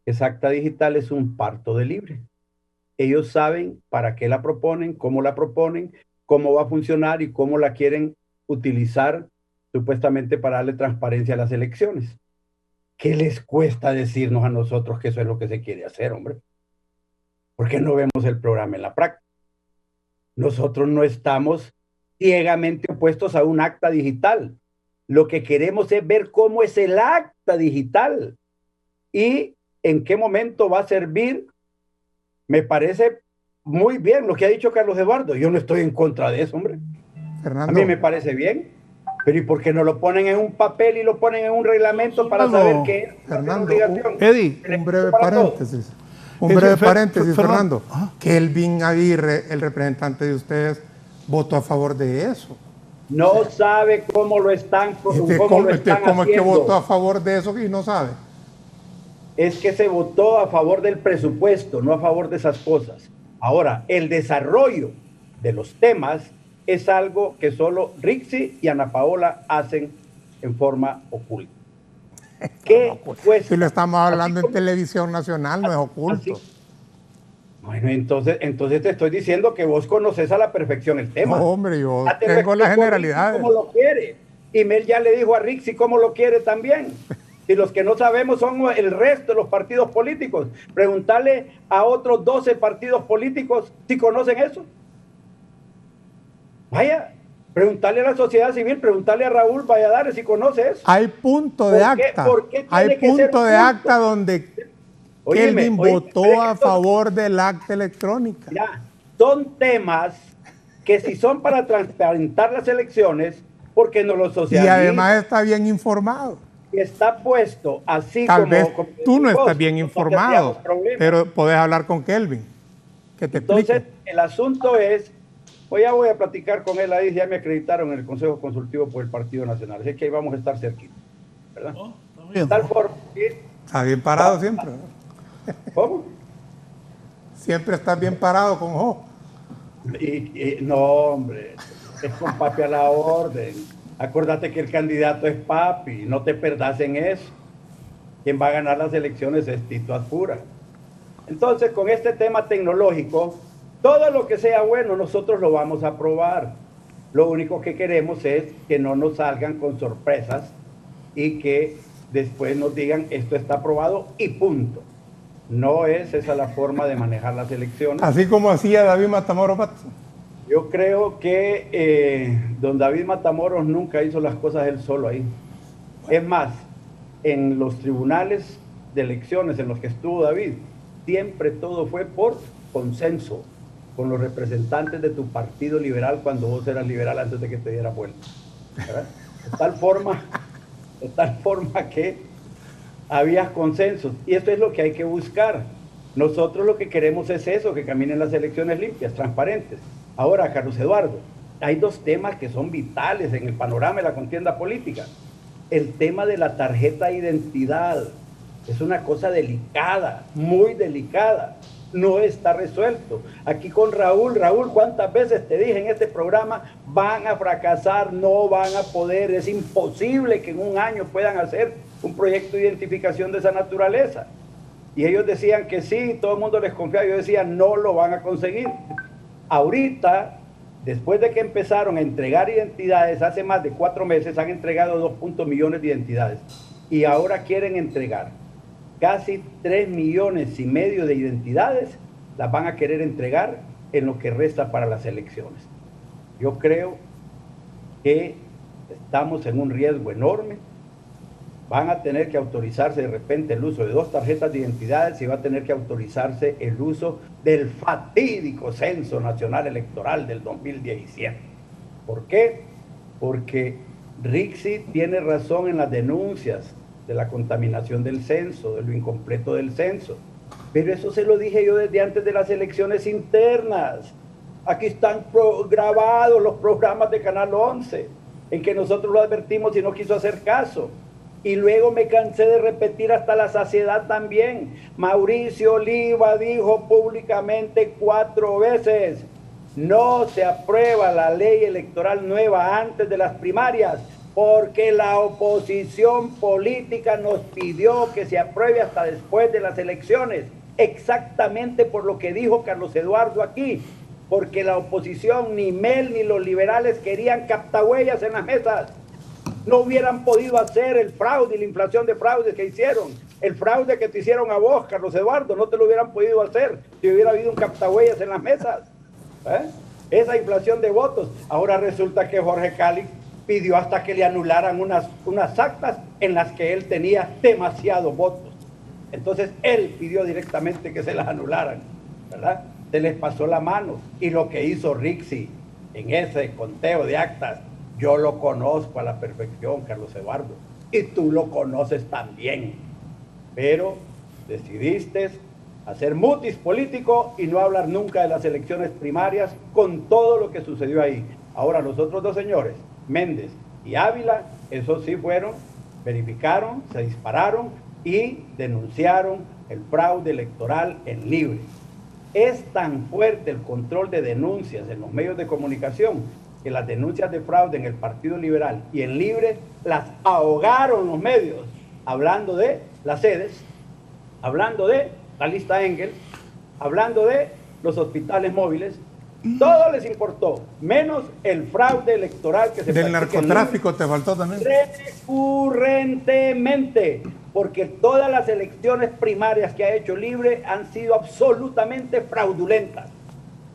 Esa acta digital es un parto de Libre. Ellos saben para qué la proponen, cómo va a funcionar y cómo la quieren utilizar supuestamente para darle transparencia a las elecciones. ¿Qué les cuesta decirnos a nosotros que eso es lo que se quiere hacer, hombre? ¿Por qué no vemos el programa en la práctica? Nosotros no estamos ciegamente opuestos a un acta digital. Lo que queremos es ver cómo es el acta digital y en qué momento va a servir. Me parece muy bien lo que ha dicho Carlos Eduardo. Yo no estoy en contra de eso, hombre. Fernando. A mí me parece bien. Pero ¿y por qué no lo ponen en un papel y lo ponen en un reglamento para saber qué es? Fernando, Eddie, un breve paréntesis. Un breve paréntesis, Fernando. Kelvin Aguirre, el representante de ustedes, votó a favor de eso. No sabe cómo lo están, ¿Cómo es que votó a favor de eso y no sabe? Es que se votó a favor del presupuesto, no a favor de esas cosas. Ahora, el desarrollo de los temas es algo que solo Rixi y Ana Paola hacen en forma oculta. ¿Qué cuesta? Si lo estamos hablando en televisión nacional, no es oculto. Bueno, entonces te estoy diciendo que vos conoces a la perfección el tema. No, hombre, yo tengo las generalidades. Cómo lo quiere. Y Mel ya le dijo a Rixi cómo lo quiere también. Y los que no sabemos son el resto de los partidos políticos. Preguntarle a otros 12 partidos políticos si conocen eso. Vaya, preguntarle a la sociedad civil, preguntarle a Raúl Valladares si conoce eso. Hay punto de acta. Hay punto de acta donde Kelvin votó a favor del acta electrónica. Ya, son temas que si son para transparentar las elecciones, porque no los socialistas. Y además está bien informado. Está puesto así Tal como... vez como tú no estás vos, bien informado, pero podés hablar con Kelvin, que te explique. Entonces, el asunto es, pues ya voy a platicar con él ahí, ya me acreditaron en el Consejo Consultivo por el Partido Nacional, así que ahí vamos a estar cerquita, ¿verdad? De tal forma que... Está bien parado siempre, ¿no? ¿Cómo? Siempre estás bien parado con Jo. No, hombre, es con papi a la orden. Acuérdate que el candidato es papi, no te perdas en eso. Quien va a ganar las elecciones es Tito Azpura. Entonces, con este tema tecnológico, todo lo que sea bueno, nosotros lo vamos a aprobar. Lo único que queremos es que no nos salgan con sorpresas y que después nos digan esto está aprobado y punto. No es esa la forma de manejar las elecciones. Así como hacía David Matamoros Pato. Yo creo que don David Matamoros nunca hizo las cosas él solo ahí. Es más, en los tribunales de elecciones en los que estuvo David, siempre todo fue por consenso con los representantes de tu partido liberal cuando vos eras liberal antes de que te diera vuelta. ¿Verdad? De tal forma que había consensos. Y esto es lo que hay que buscar. Nosotros lo que queremos es eso, que caminen las elecciones limpias, transparentes. Ahora, Carlos Eduardo, hay dos temas que son vitales en el panorama de la contienda política. El tema de la tarjeta de identidad es una cosa delicada, muy delicada. No está resuelto. Aquí con Raúl, ¿cuántas veces te dije en este programa? Van a fracasar, no van a poder, es imposible que en un año puedan hacer un proyecto de identificación de esa naturaleza. Y ellos decían que sí, todo el mundo les confiaba, yo decía, no lo van a conseguir. Ahorita, después de que empezaron a entregar identidades, hace más de 4 meses han entregado 2 millones de identidades. Y ahora quieren entregar casi 3,5 millones de identidades, las van a querer entregar en lo que resta para las elecciones. Yo creo que estamos en un riesgo enorme. Van a tener que autorizarse de repente el uso de 2 tarjetas de identidades y va a tener que autorizarse el uso del fatídico Censo Nacional Electoral del 2017. ¿Por qué? Porque Rixi tiene razón en las denuncias de la contaminación del censo, de lo incompleto del censo. Pero eso se lo dije yo desde antes de las elecciones internas. Aquí están grabados los programas de Canal 11, en que nosotros lo advertimos y no quiso hacer caso. Y luego me cansé de repetir hasta la saciedad también. Mauricio Oliva dijo públicamente 4 veces, no se aprueba la ley electoral nueva antes de las primarias, porque la oposición política nos pidió que se apruebe hasta después de las elecciones. Exactamente por lo que dijo Carlos Eduardo aquí, porque la oposición, ni Mel ni los liberales querían captahuellas en las mesas. No hubieran podido hacer el fraude y la inflación de fraudes que hicieron. El fraude que te hicieron a vos, Carlos Eduardo, no te lo hubieran podido hacer si hubiera habido un captahuellas en las mesas. Esa inflación de votos. Ahora resulta que Jorge Cali pidió hasta que le anularan unas actas en las que él tenía demasiados votos. Entonces él pidió directamente que se las anularan, ¿verdad? se les pasó la mano. Y lo que hizo Rixi en ese conteo de actas, yo lo conozco a la perfección, Carlos Eduardo, y tú lo conoces también. Pero decidiste hacer mutis político y no hablar nunca de las elecciones primarias con todo lo que sucedió ahí. Ahora los otros dos señores, Méndez y Ávila, esos sí fueron, verificaron, se dispararon y denunciaron el fraude electoral en Libre. Es tan fuerte el control de denuncias en los medios de comunicación que las denuncias de fraude en el Partido Liberal y en Libre las ahogaron los medios, hablando de las sedes, hablando de la lista Engel, hablando de los hospitales móviles. Todo les importó, menos el fraude electoral que se del narcotráfico te faltó también. Recurrentemente, porque todas las elecciones primarias que ha hecho Libre han sido absolutamente fraudulentas.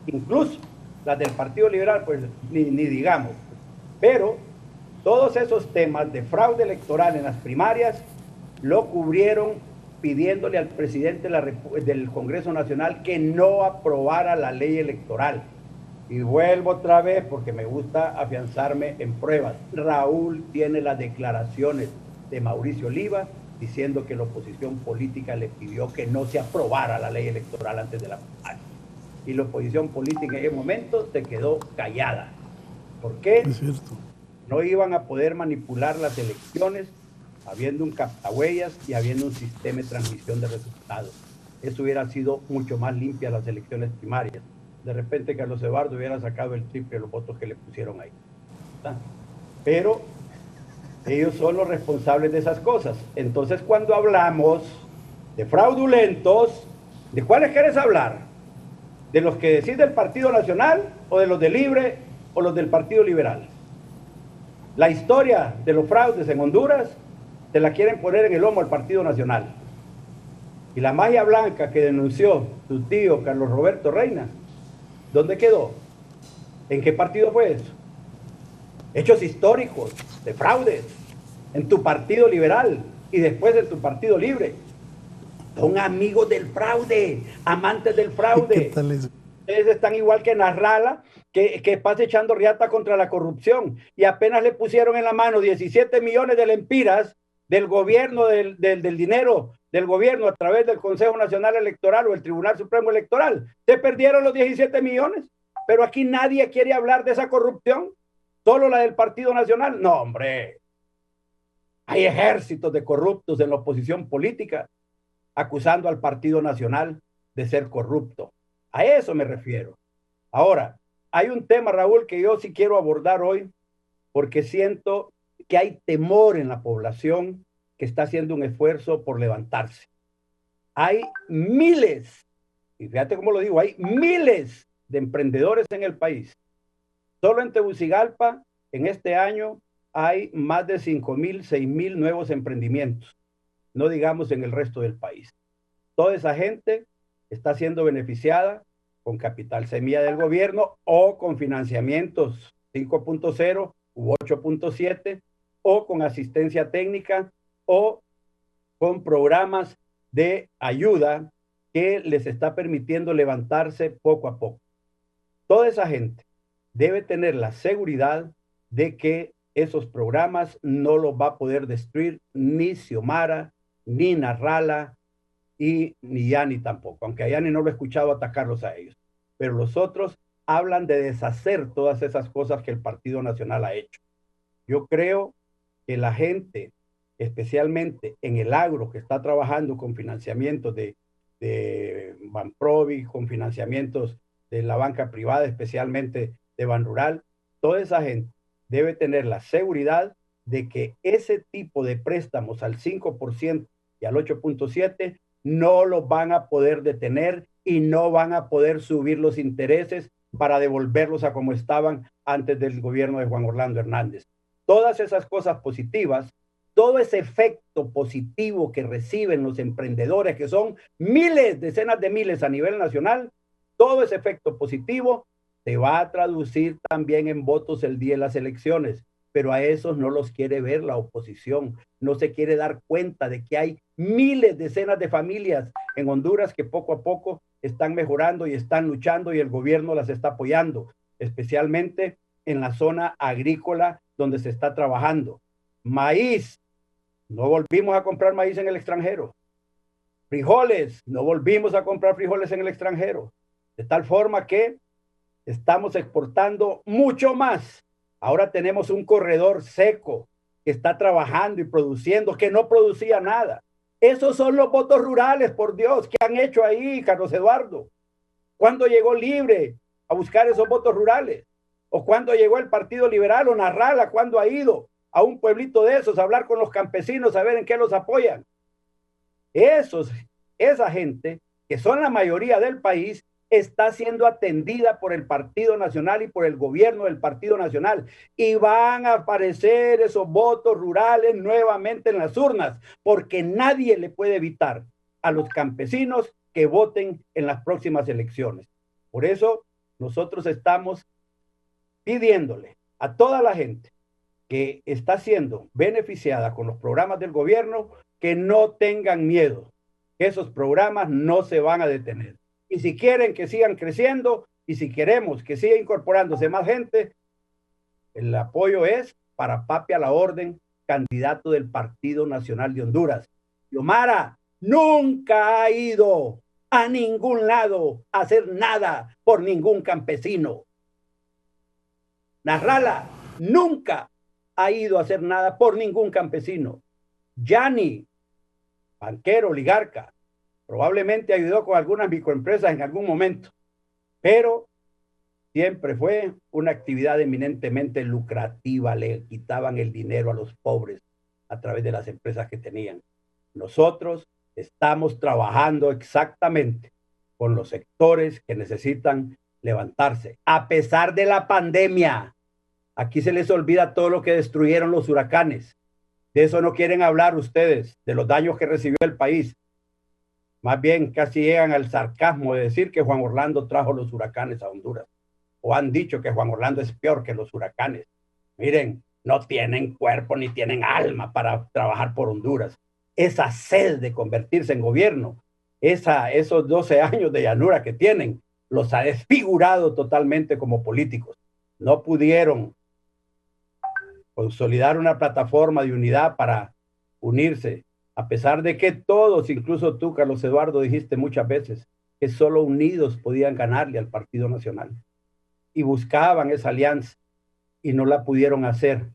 Incluso las del Partido Liberal, pues ni digamos. Pero todos esos temas de fraude electoral en las primarias lo cubrieron pidiéndole al presidente del Congreso Nacional que no aprobara la ley electoral. Y vuelvo otra vez porque me gusta afianzarme en pruebas. Raúl tiene las declaraciones de Mauricio Oliva diciendo que la oposición política le pidió que no se aprobara la ley electoral antes de la primaria. Y la oposición política en ese momento se quedó callada. ¿Por qué? Es cierto. No iban a poder manipular las elecciones habiendo un captahuellas y habiendo un sistema de transmisión de resultados. Eso hubiera sido mucho más limpia las elecciones primarias. De repente Carlos Eduardo hubiera sacado el triple de los votos que le pusieron ahí. ¿Está? Pero ellos son los responsables de esas cosas. Entonces, cuando hablamos de fraudulentos, ¿de cuáles quieres hablar? ¿De los que decís del Partido Nacional o de los de Libre o los del Partido Liberal? La historia de los fraudes en Honduras te la quieren poner en el lomo al Partido Nacional. Y la magia blanca que denunció tu tío Carlos Roberto Reina, ¿dónde quedó? ¿En qué partido fue eso? Hechos históricos de fraudes en tu Partido Liberal y después en tu Partido Libre. Son amigos del fraude, amantes del fraude. ¿Qué tal eso? Ustedes están igual que Narrala, que pasa echando riata contra la corrupción. Y apenas le pusieron en la mano 17 millones de lempiras del gobierno, del dinero del gobierno a través del Consejo Nacional Electoral o el Tribunal Supremo Electoral. Se perdieron los 17 millones, pero aquí nadie quiere hablar de esa corrupción, solo la del Partido Nacional. No, hombre, hay ejércitos de corruptos en la oposición política acusando al Partido Nacional de ser corrupto. A eso me refiero. Ahora, hay un tema, Raúl, que yo sí quiero abordar hoy, porque siento que hay temor en la población que está haciendo un esfuerzo por levantarse. Hay miles, y fíjate cómo lo digo, hay miles de emprendedores en el país. Solo en Tegucigalpa, en este año, hay más de 5,000, 6,000 nuevos emprendimientos, no digamos en el resto del país. Toda esa gente está siendo beneficiada con capital semilla del gobierno o con financiamientos 5.0 u 8.7 o con asistencia técnica o con programas de ayuda que les está permitiendo levantarse poco a poco. Toda esa gente debe tener la seguridad de que esos programas no los va a poder destruir ni Xiomara, ni Narrala, y ni Yani tampoco, aunque a Yani no lo he escuchado atacarlos a ellos. Pero los otros hablan de deshacer todas esas cosas que el Partido Nacional ha hecho. Yo creo que la gente, especialmente en el agro, que está trabajando con financiamientos de Banprovi, con financiamientos de la banca privada, especialmente de Banrural, toda esa gente debe tener la seguridad de que ese tipo de préstamos al 5% y al 8.7% no los van a poder detener y no van a poder subir los intereses para devolverlos a como estaban antes del gobierno de Juan Orlando Hernández. Todas esas cosas positivas, todo ese efecto positivo que reciben los emprendedores, que son miles, decenas de miles a nivel nacional, todo ese efecto positivo se va a traducir también en votos el día de las elecciones, pero a esos no los quiere ver la oposición, no se quiere dar cuenta de que hay miles, decenas de familias en Honduras que poco a poco están mejorando y están luchando y el gobierno las está apoyando, especialmente en la zona agrícola donde se está trabajando. Maíz, no volvimos a comprar maíz en el extranjero. Frijoles, no volvimos a comprar frijoles en el extranjero. De tal forma que estamos exportando mucho más. Ahora tenemos un corredor seco que está trabajando y produciendo, que no producía nada. Esos son los votos rurales, por Dios, que han hecho ahí, Carlos Eduardo. ¿Cuándo llegó Libre a buscar esos votos rurales? ¿O cuándo llegó el Partido Liberal o Narrala? ¿Cuándo ha ido a un pueblito de esos a hablar con los campesinos, a ver en qué los apoyan? Esa gente, que son la mayoría del país, está siendo atendida por el Partido Nacional y por el gobierno del Partido Nacional. Y van a aparecer esos votos rurales nuevamente en las urnas, porque nadie le puede evitar a los campesinos que voten en las próximas elecciones. Por eso nosotros estamos pidiéndole a toda la gente que está siendo beneficiada con los programas del gobierno que no tengan miedo. Esos programas no se van a detener. Y si quieren que sigan creciendo y si queremos que siga incorporándose más gente, el apoyo es para Papi a la Orden, candidato del Partido Nacional de Honduras. Xiomara nunca ha ido a ningún lado a hacer nada por ningún campesino. Narrala nunca ha ido a hacer nada por ningún campesino. Yani, banquero, oligarca, probablemente ayudó con algunas microempresas en algún momento, pero siempre fue una actividad eminentemente lucrativa, le quitaban el dinero a los pobres a través de las empresas que tenían. Nosotros estamos trabajando exactamente con los sectores que necesitan levantarse, a pesar de la pandemia. Aquí se les olvida todo lo que destruyeron los huracanes. De eso no quieren hablar ustedes, de los daños que recibió el país. Más bien casi llegan al sarcasmo de decir que Juan Orlando trajo los huracanes a Honduras. O han dicho que Juan Orlando es peor que los huracanes. Miren, no tienen cuerpo ni tienen alma para trabajar por Honduras. Esa sed de convertirse en gobierno, esos 12 años de llanura que tienen, los ha desfigurado totalmente como políticos. No pudieron consolidar una plataforma de unidad para unirse, a pesar de que todos, incluso tú, Carlos Eduardo, dijiste muchas veces que solo unidos podían ganarle al Partido Nacional. Y buscaban esa alianza y no la pudieron hacer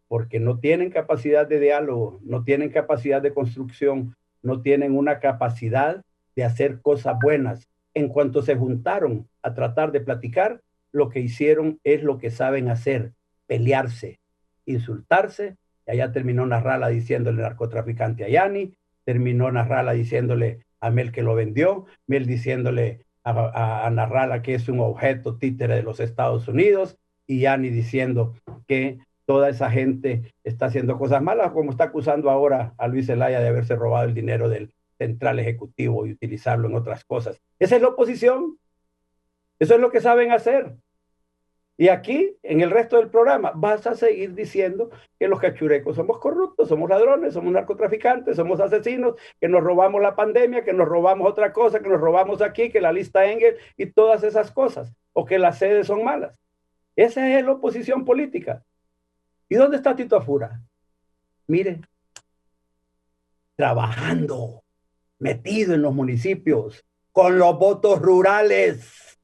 porque no tienen capacidad de diálogo, no tienen capacidad de construcción, no tienen una capacidad de hacer cosas buenas. En cuanto se juntaron a tratar de platicar, lo que hicieron es lo que saben hacer, pelearse, insultarse. Y allá terminó Narrala diciéndole narcotraficante a Yani, terminó Narrala diciéndole a Mel que lo vendió, Mel diciéndole a Narrala que es un objeto títere de los Estados Unidos, y Yani diciendo que toda esa gente está haciendo cosas malas, como está acusando ahora a Luis Zelaya de haberse robado el dinero del Central Ejecutivo y utilizarlo en otras cosas. Esa es la oposición. Eso es lo que saben hacer. Y aquí, en el resto del programa, vas a seguir diciendo que los cachurecos somos corruptos, somos ladrones, somos narcotraficantes, somos asesinos, que nos robamos la pandemia, que nos robamos otra cosa, que nos robamos aquí, que la lista Engel y todas esas cosas, o que las sedes son malas. Esa es la oposición política. ¿Y dónde está Tito Afura? Mire, trabajando, metido en los municipios, con los votos rurales.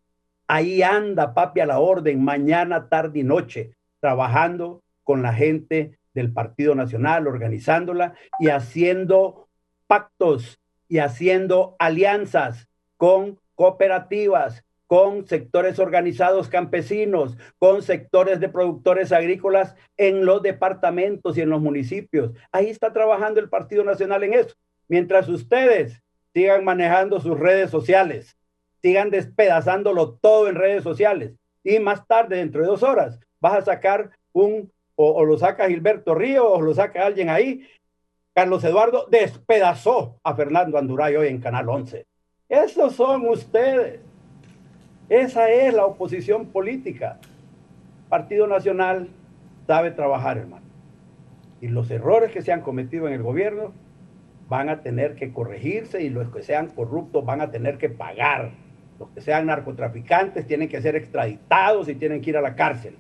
Ahí anda Papi a la Orden, mañana, tarde y noche, trabajando con la gente del Partido Nacional, organizándola y haciendo pactos y haciendo alianzas con cooperativas, con sectores organizados campesinos, con sectores de productores agrícolas en los departamentos y en los municipios. Ahí está trabajando el Partido Nacional en eso. Mientras ustedes sigan manejando sus redes sociales, sigan despedazándolo todo en redes sociales, y más tarde, dentro de 2 horas, vas a sacar o lo saca Gilberto Río o lo saca alguien ahí. Carlos Eduardo despedazó a Fernando Anduray hoy en Canal 11. Esos son ustedes. Esa es la oposición política. Partido Nacional sabe trabajar, hermano. Y los errores que se han cometido en el gobierno van a tener que corregirse y los que sean corruptos van a tener que pagar. Los que sean narcotraficantes tienen que ser extraditados y tienen que ir a la cárcel.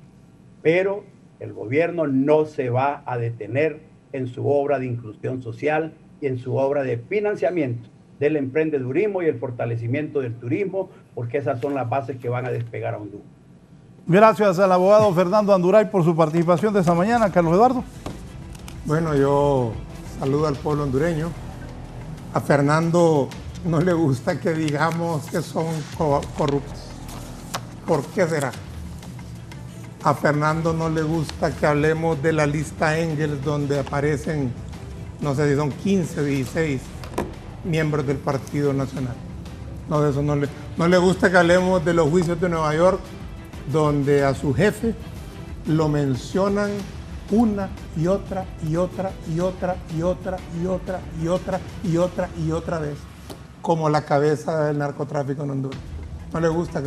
Pero el gobierno no se va a detener en su obra de inclusión social y en su obra de financiamiento del emprendedurismo y el fortalecimiento del turismo, porque esas son las bases que van a despegar a Honduras. Gracias al abogado Fernando Anduray por su participación de esta mañana. Carlos Eduardo. Bueno, yo saludo al pueblo hondureño. A Fernando no le gusta que digamos que son corruptos. ¿Por qué será? A Fernando no le gusta que hablemos de la lista Engels, donde aparecen, no sé si son 15 o 16 miembros del Partido Nacional. No, de eso no le gusta que hablemos de los juicios de Nueva York, donde a su jefe lo mencionan una y otra y otra y otra y otra y otra y otra y otra y otra vez como la cabeza del narcotráfico en Honduras. No le gusta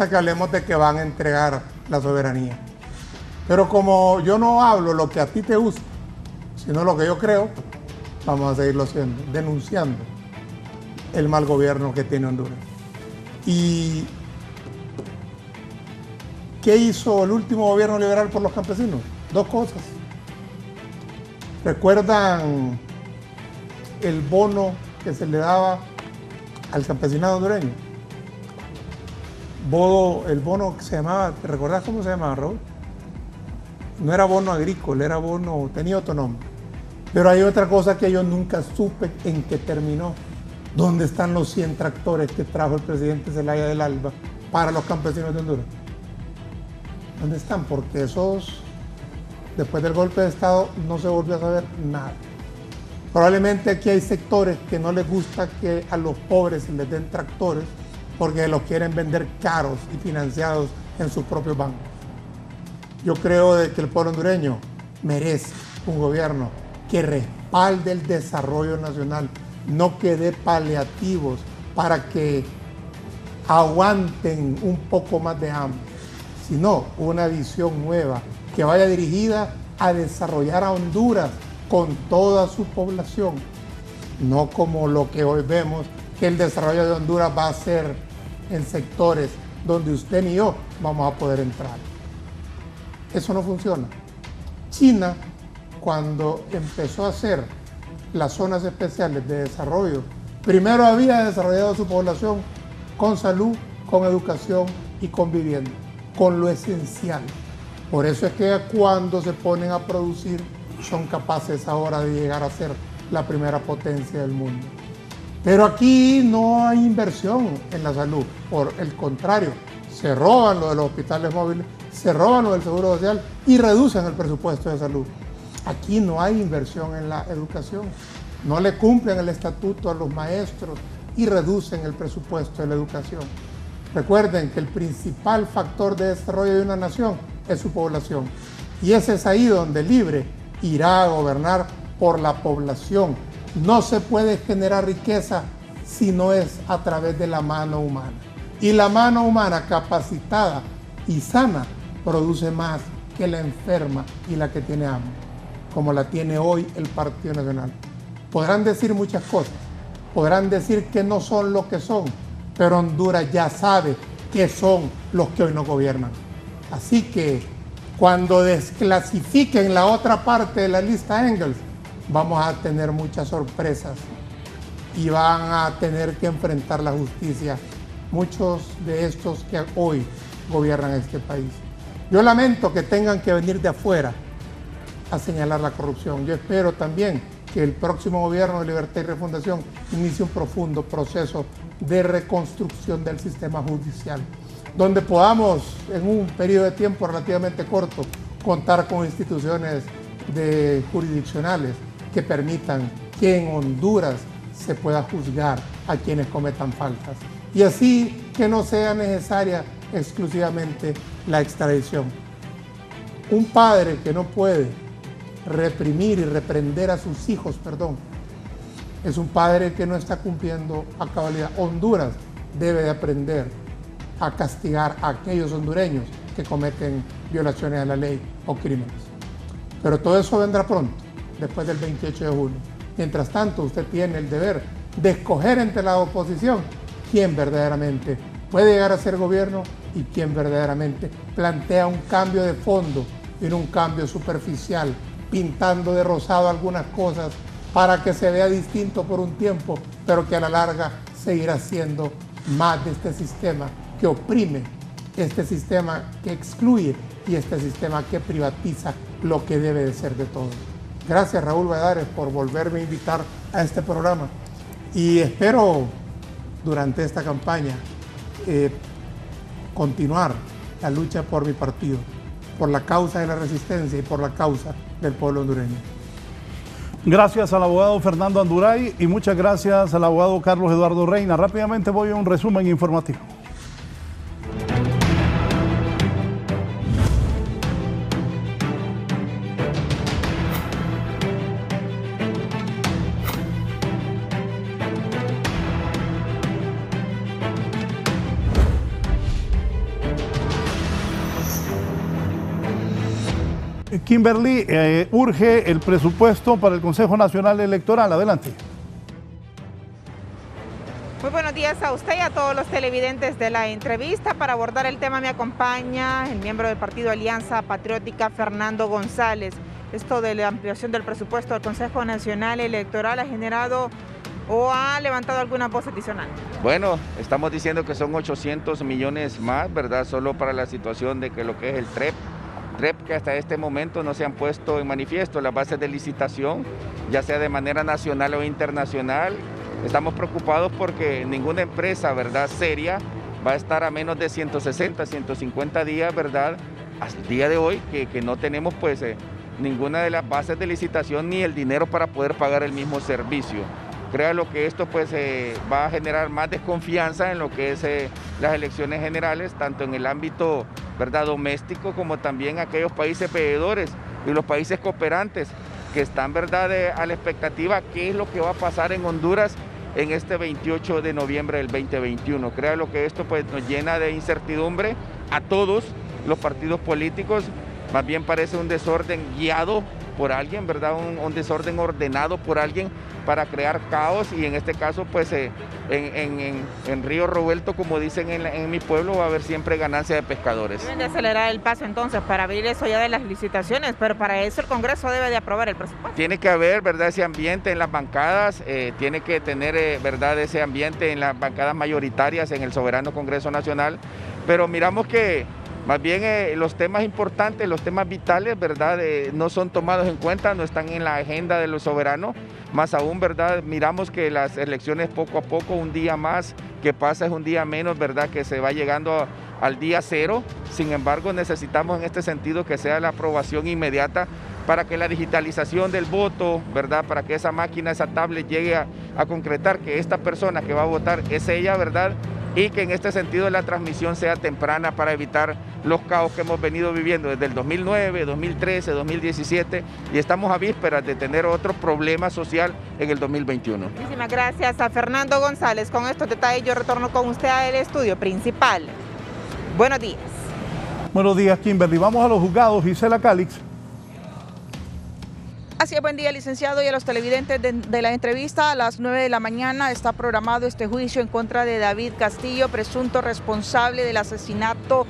que hablemos de que van a entregar la soberanía. Pero como yo no hablo lo que a ti te gusta, sino lo que yo creo, vamos a seguirlo haciendo, denunciando el mal gobierno que tiene Honduras. ¿Y qué hizo el último gobierno liberal por los campesinos? Dos cosas. ¿Recuerdan el bono que se le daba al campesinado hondureño? El bono que se llamaba, ¿te recordás cómo se llamaba, Raúl? No era bono agrícola, era bono, tenía otro nombre. Pero hay otra cosa que yo nunca supe en qué terminó. ¿Dónde están los 100 tractores que trajo el presidente Zelaya del Alba para los campesinos de Honduras? ¿Dónde están? Porque esos, después del golpe de Estado, no se volvió a saber nada. Probablemente aquí hay sectores que no les gusta que a los pobres se les den tractores porque los quieren vender caros y financiados en sus propios bancos. Yo creo que el pueblo hondureño merece un gobierno que respalde el desarrollo nacional, no que dé paliativos para que aguanten un poco más de hambre, sino una visión nueva que vaya dirigida a desarrollar a Honduras con toda su población, no como lo que hoy vemos, que el desarrollo de Honduras va a ser en sectores donde usted ni yo vamos a poder entrar. Eso no funciona. China, cuando empezó a hacer las zonas especiales de desarrollo, primero había desarrollado su población con salud, con educación y con vivienda, con lo esencial. Por eso es que cuando se ponen a producir, son capaces ahora de llegar a ser la primera potencia del mundo. Pero aquí no hay inversión en la salud, por el contrario, se roban lo de los hospitales móviles, se roban lo del seguro social y reducen el presupuesto de salud. Aquí no hay inversión en la educación, no le cumplen el estatuto a los maestros y reducen el presupuesto de la educación. Recuerden que el principal factor de desarrollo de una nación es su población, y ese es ahí donde Libre irá a gobernar por la población. No se puede generar riqueza si no es a través de la mano humana. Y la mano humana capacitada y sana produce más que la enferma y la que tiene hambre, como la tiene hoy el Partido Nacional. Podrán decir muchas cosas, podrán decir que no son lo que son, pero Honduras ya sabe que son los que hoy nos gobiernan. Así que cuando desclasifiquen la otra parte de la lista Engels, vamos a tener muchas sorpresas y van a tener que enfrentar la justicia muchos de estos que hoy gobiernan este país. Yo lamento que tengan que venir de afuera a señalar la corrupción. Yo espero también que el próximo gobierno de Libertad y Refundación inicie un profundo proceso de reconstrucción del sistema judicial, donde podamos en un periodo de tiempo relativamente corto contar con instituciones jurisdiccionales que permitan que en Honduras se pueda juzgar a quienes cometan faltas y así que no sea necesaria exclusivamente la extradición. Un padre que no puede reprimir y reprender a sus hijos, es un padre que no está cumpliendo a cabalidad. Honduras debe de aprender a castigar a aquellos hondureños que cometen violaciones a la ley o crímenes. Pero todo eso vendrá pronto, después del 28 de julio. Mientras tanto, usted tiene el deber de escoger entre la oposición quién verdaderamente puede llegar a ser gobierno y quién verdaderamente plantea un cambio de fondo y no un cambio superficial, pintando de rosado algunas cosas para que se vea distinto por un tiempo, pero que a la larga seguirá siendo más de este sistema que oprime, este sistema que excluye y este sistema que privatiza lo que debe de ser de todos. Gracias, Raúl Valladares, por volverme a invitar a este programa y espero durante esta campaña continuar la lucha por mi partido, por la causa de la resistencia y por la causa del pueblo hondureño. Gracias al abogado Fernando Anduray y muchas gracias al abogado Carlos Eduardo Reina. Rápidamente voy a un resumen informativo. Kimberly, urge el presupuesto para el Consejo Nacional Electoral. Adelante. Muy buenos días a usted y a todos los televidentes de la entrevista. Para abordar el tema me acompaña el miembro del partido Alianza Patriótica, Fernando González. Esto de la ampliación del presupuesto del Consejo Nacional Electoral ha generado o ha levantado alguna voz adicional. Bueno, estamos diciendo que son 800 millones más, ¿verdad? Solo para la situación de que lo que es el TREP, que hasta este momento no se han puesto en manifiesto las bases de licitación, ya sea de manera nacional o internacional. Estamos preocupados porque ninguna empresa, ¿verdad?, seria va a estar a menos de 160, 150 días, ¿verdad?, hasta el día de hoy, que no tenemos pues ninguna de las bases de licitación ni el dinero para poder pagar el mismo servicio. Créalo que esto pues va a generar más desconfianza en lo que es las elecciones generales, tanto en el ámbito, ¿verdad?, doméstico, como también aquellos países veedores y los países cooperantes que están, ¿verdad?, a la expectativa qué es lo que va a pasar en Honduras en este 28 de noviembre del 2021. Créalo que esto pues nos llena de incertidumbre a todos los partidos políticos. Más bien parece un desorden guiado por alguien, ¿verdad?, un desorden ordenado por alguien para crear caos, y en este caso pues en Río Revuelto, como dicen en mi pueblo, va a haber siempre ganancia de pescadores. Deben de acelerar el paso entonces para abrir eso ya de las licitaciones, pero para eso el Congreso debe de aprobar el presupuesto. Tiene que haber, ¿verdad?, ese ambiente en las bancadas, tiene que tener, ¿verdad?, ese ambiente en las bancadas mayoritarias en el soberano Congreso Nacional, pero miramos que más bien los temas importantes, los temas vitales, ¿verdad?, no son tomados en cuenta, no están en la agenda de los soberanos. Más aún, ¿verdad?, miramos que las elecciones poco a poco, un día más que pasa es un día menos, ¿verdad?, que se va llegando al día cero. Sin embargo, necesitamos en este sentido que sea la aprobación inmediata para que la digitalización del voto, ¿verdad?, para que esa máquina, esa tablet llegue a concretar que esta persona que va a votar es ella, ¿verdad?, y que en este sentido la transmisión sea temprana para evitar los caos que hemos venido viviendo desde el 2009, 2013, 2017, y estamos a vísperas de tener otro problema social en el 2021. Muchísimas gracias a Fernando González. Con estos detalles yo retorno con usted al estudio principal. Buenos días. Buenos días, Kimberly. Vamos a los juzgados. Gisela Calix. Así es, buen día, licenciado, y a los televidentes de la entrevista. A las 9 de la mañana está programado este juicio en contra de David Castillo, presunto responsable del asesinato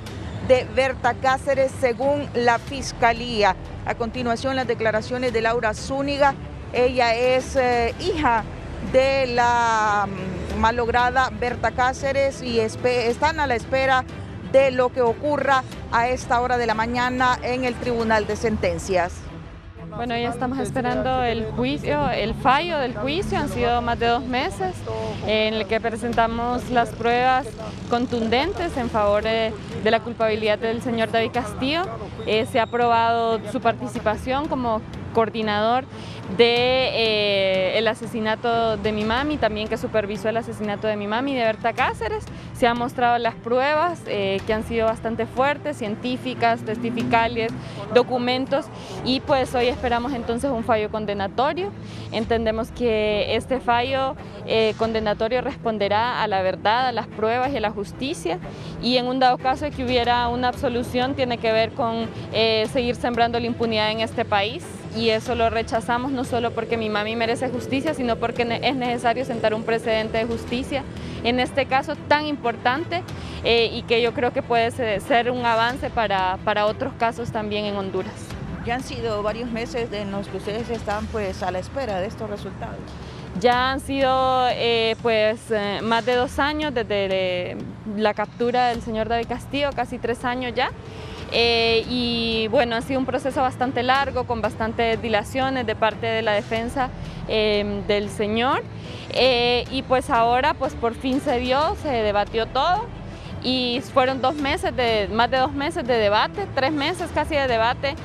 de Berta Cáceres, según la Fiscalía. A continuación, las declaraciones de Laura Zúñiga. Ella es hija de la malograda Berta Cáceres y están a la espera de lo que ocurra a esta hora de la mañana en el Tribunal de Sentencias. Bueno, ya estamos esperando el juicio, el fallo del juicio. Han sido más de 2 meses en el que presentamos las pruebas contundentes en favor de la culpabilidad del señor David Castillo. Se ha aprobado su participación como coordinador del asesinato de mi mami, también que supervisó el asesinato de mi mami, de Berta Cáceres. Se han mostrado las pruebas que han sido bastante fuertes, científicas, testificales, documentos, y pues hoy esperamos entonces un fallo condenatorio. Entendemos que este fallo condenatorio responderá a la verdad, a las pruebas y a la justicia, y en un dado caso de que hubiera una absolución tiene que ver con seguir sembrando la impunidad en este país. y eso lo rechazamos no solo porque mi mami merece justicia, sino porque es necesario sentar un precedente de justicia en este caso tan importante y que yo creo que puede ser un avance para otros casos también en Honduras. Ya han sido varios meses en los que ustedes están pues a la espera de estos resultados. Ya han sido más de 2 años desde la captura del señor David Castillo, casi 3 años ya. Y bueno, ha sido un proceso bastante largo, con bastantes dilaciones de parte de la defensa del señor. Y pues ahora pues por fin se dio, se debatió todo. Y fueron más de 2 meses de debate, 3 meses casi de debate,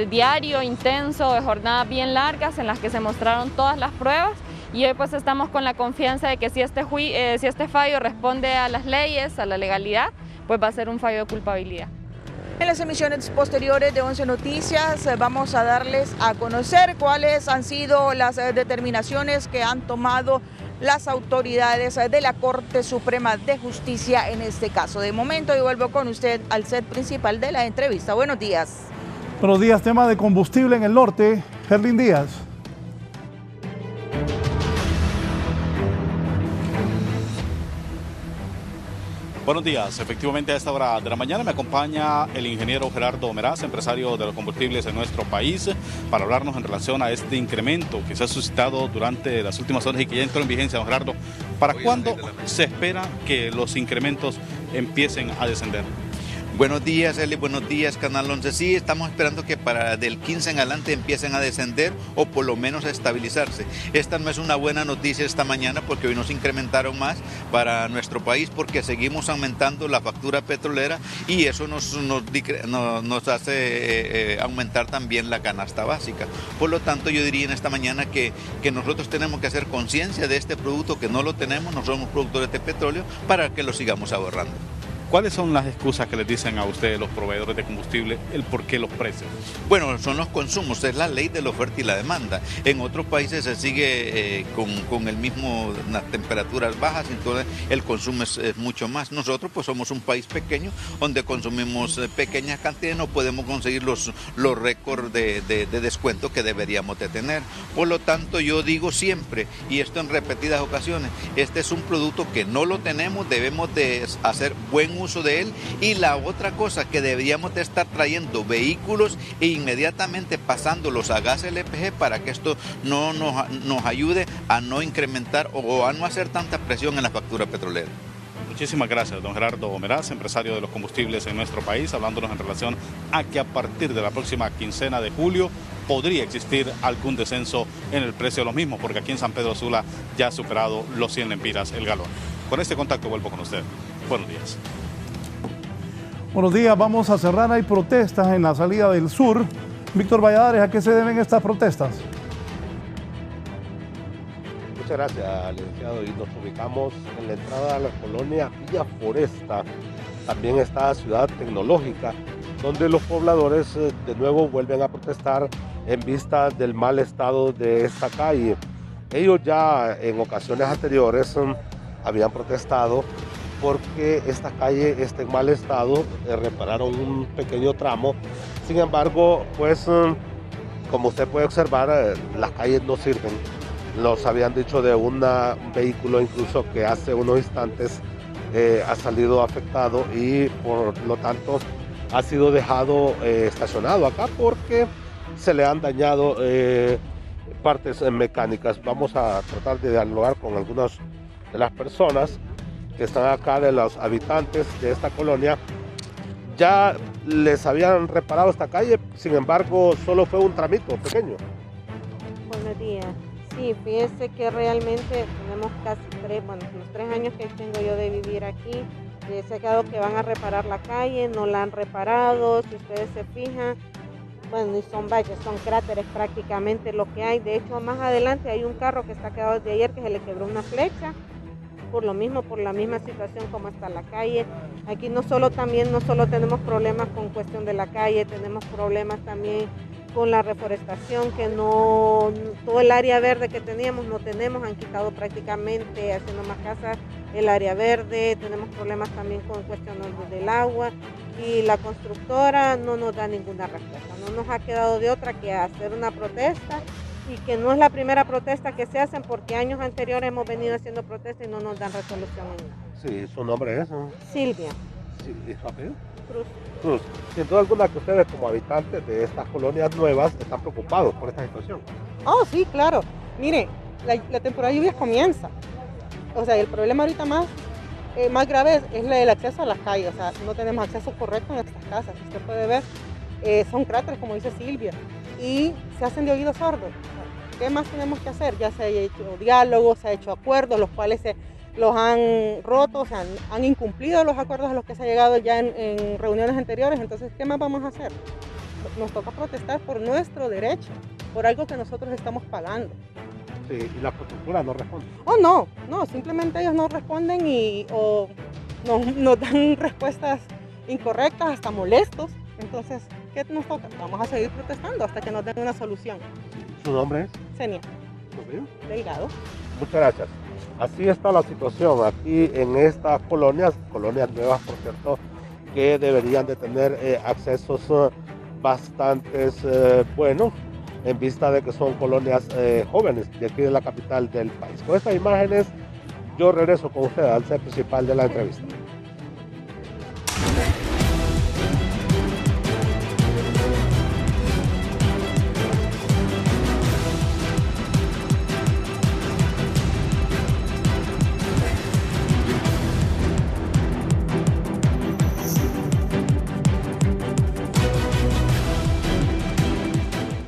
diario, intenso, de jornadas bien largas en las que se mostraron todas las pruebas. Y hoy pues estamos con la confianza de que si este fallo responde a las leyes, a la legalidad, pues va a ser un fallo de culpabilidad. En las emisiones posteriores de 11 Noticias vamos a darles a conocer cuáles han sido las determinaciones que han tomado las autoridades de la Corte Suprema de Justicia en este caso. De momento yo vuelvo con usted al set principal de la entrevista. Buenos días. Buenos días, tema de combustible en el norte. Gerlin Díaz. Buenos días, efectivamente a esta hora de la mañana me acompaña el ingeniero Gerardo Meraz, empresario de los combustibles en nuestro país, para hablarnos en relación a este incremento que se ha suscitado durante las últimas horas y que ya entró en vigencia. Don Gerardo, ¿para cuándo se espera que los incrementos empiecen a descender? Buenos días, Eli, buenos días, Canal 11. Sí, estamos esperando que para del 15 en adelante empiecen a descender o por lo menos a estabilizarse. Esta no es una buena noticia esta mañana porque hoy nos incrementaron más para nuestro país porque seguimos aumentando la factura petrolera y eso nos hace aumentar también la canasta básica. Por lo tanto, yo diría en esta mañana que nosotros tenemos que hacer conciencia de este producto que no lo tenemos, no somos productores de petróleo, para que lo sigamos ahorrando. ¿Cuáles son las excusas que les dicen a ustedes los proveedores de combustible, el por qué los precios? Bueno, son los consumos, es la ley de la oferta y la demanda. En otros países se sigue con el mismo, las temperaturas bajas, entonces el consumo es mucho más. Nosotros pues somos un país pequeño, donde consumimos pequeñas cantidades, no podemos conseguir los récords de descuento que deberíamos de tener. Por lo tanto, yo digo siempre, y esto en repetidas ocasiones, este es un producto que no lo tenemos, debemos de hacer buen uso de él, y la otra cosa que deberíamos de estar trayendo vehículos e inmediatamente pasándolos a gas LPG para que esto no nos ayude a no incrementar o a no hacer tanta presión en la factura petrolera. Muchísimas gracias, don Gerardo Meraz, empresario de los combustibles en nuestro país, hablándonos en relación a que a partir de la próxima quincena de julio podría existir algún descenso en el precio de los mismos, porque aquí en San Pedro Sula ya ha superado los 100 lempiras el galón. Con este contacto vuelvo con usted. Buenos días. Buenos días, vamos a cerrar. Hay protestas en la salida del sur. Víctor Valladares, ¿a qué se deben estas protestas? Muchas gracias, licenciado. Y nos ubicamos en la entrada a la colonia Villa Foresta. También está Ciudad Tecnológica, donde los pobladores de nuevo vuelven a protestar en vista del mal estado de esta calle. Ellos ya en ocasiones anteriores habían protestado porque esta calle está en mal estado, repararon un pequeño tramo. Sin embargo, pues como usted puede observar, las calles no sirven. Nos habían dicho de un vehículo incluso que hace unos instantes ha salido afectado y por lo tanto ha sido dejado estacionado acá porque se le han dañado partes mecánicas. Vamos a tratar de dialogar con algunas de las personas que están acá, de los habitantes de esta colonia. Ya les habían reparado esta calle, sin embargo solo fue un tramito pequeño. Buenos días. Sí, fíjese que realmente tenemos casi los 3 años que tengo yo de vivir aquí. Se ha quedado que van a reparar la calle, no la han reparado. Si ustedes se fijan, bueno, y son valles, son cráteres prácticamente lo que hay. De hecho, más adelante hay un carro que está quedado desde ayer que se le quebró una flecha. Por la misma situación como está la calle. Aquí no solo tenemos problemas con cuestión de la calle, tenemos problemas también con la reforestación, que no, todo el área verde que teníamos no tenemos, han quitado prácticamente, haciendo más casas, el área verde, tenemos problemas también con cuestiones del agua, y la constructora no nos da ninguna respuesta. No nos ha quedado de otra que hacer una protesta y que no es la primera protesta que se hacen porque años anteriores hemos venido haciendo protestas y no nos dan resolución en nada. Sí, su nombre es Silvia. Sí, ¿y su apellido? Cruz. Sin duda alguna que ustedes como habitantes de estas colonias nuevas están preocupados por esta situación. Oh, sí, claro. Mire, la temporada de lluvias comienza. O sea, el problema ahorita más grave es el acceso a las calles. O sea, no tenemos acceso correcto a nuestras casas. Usted puede ver, son cráteres, como dice Silvia, y se hacen de oídos sordos. ¿Qué más tenemos que hacer? Ya se ha hecho diálogos, se ha hecho acuerdos, los cuales los han roto, o sea, han incumplido los acuerdos a los que se ha llegado ya en reuniones anteriores. Entonces, ¿qué más vamos a hacer? Nos toca protestar por nuestro derecho, por algo que nosotros estamos pagando. Sí, y la constructora no responde. Oh, no, simplemente ellos no responden o nos dan respuestas incorrectas, hasta molestos. Entonces, ¿qué nos toca? Vamos a seguir protestando hasta que nos den una solución. ¿Su nombre es? Senia. Delgado. Muchas gracias. Así está la situación aquí en estas colonias nuevas, por cierto, que deberían de tener accesos bastantes buenos, en vista de que son colonias jóvenes de aquí de la capital del país. Con estas imágenes yo regreso con usted al set principal de la entrevista.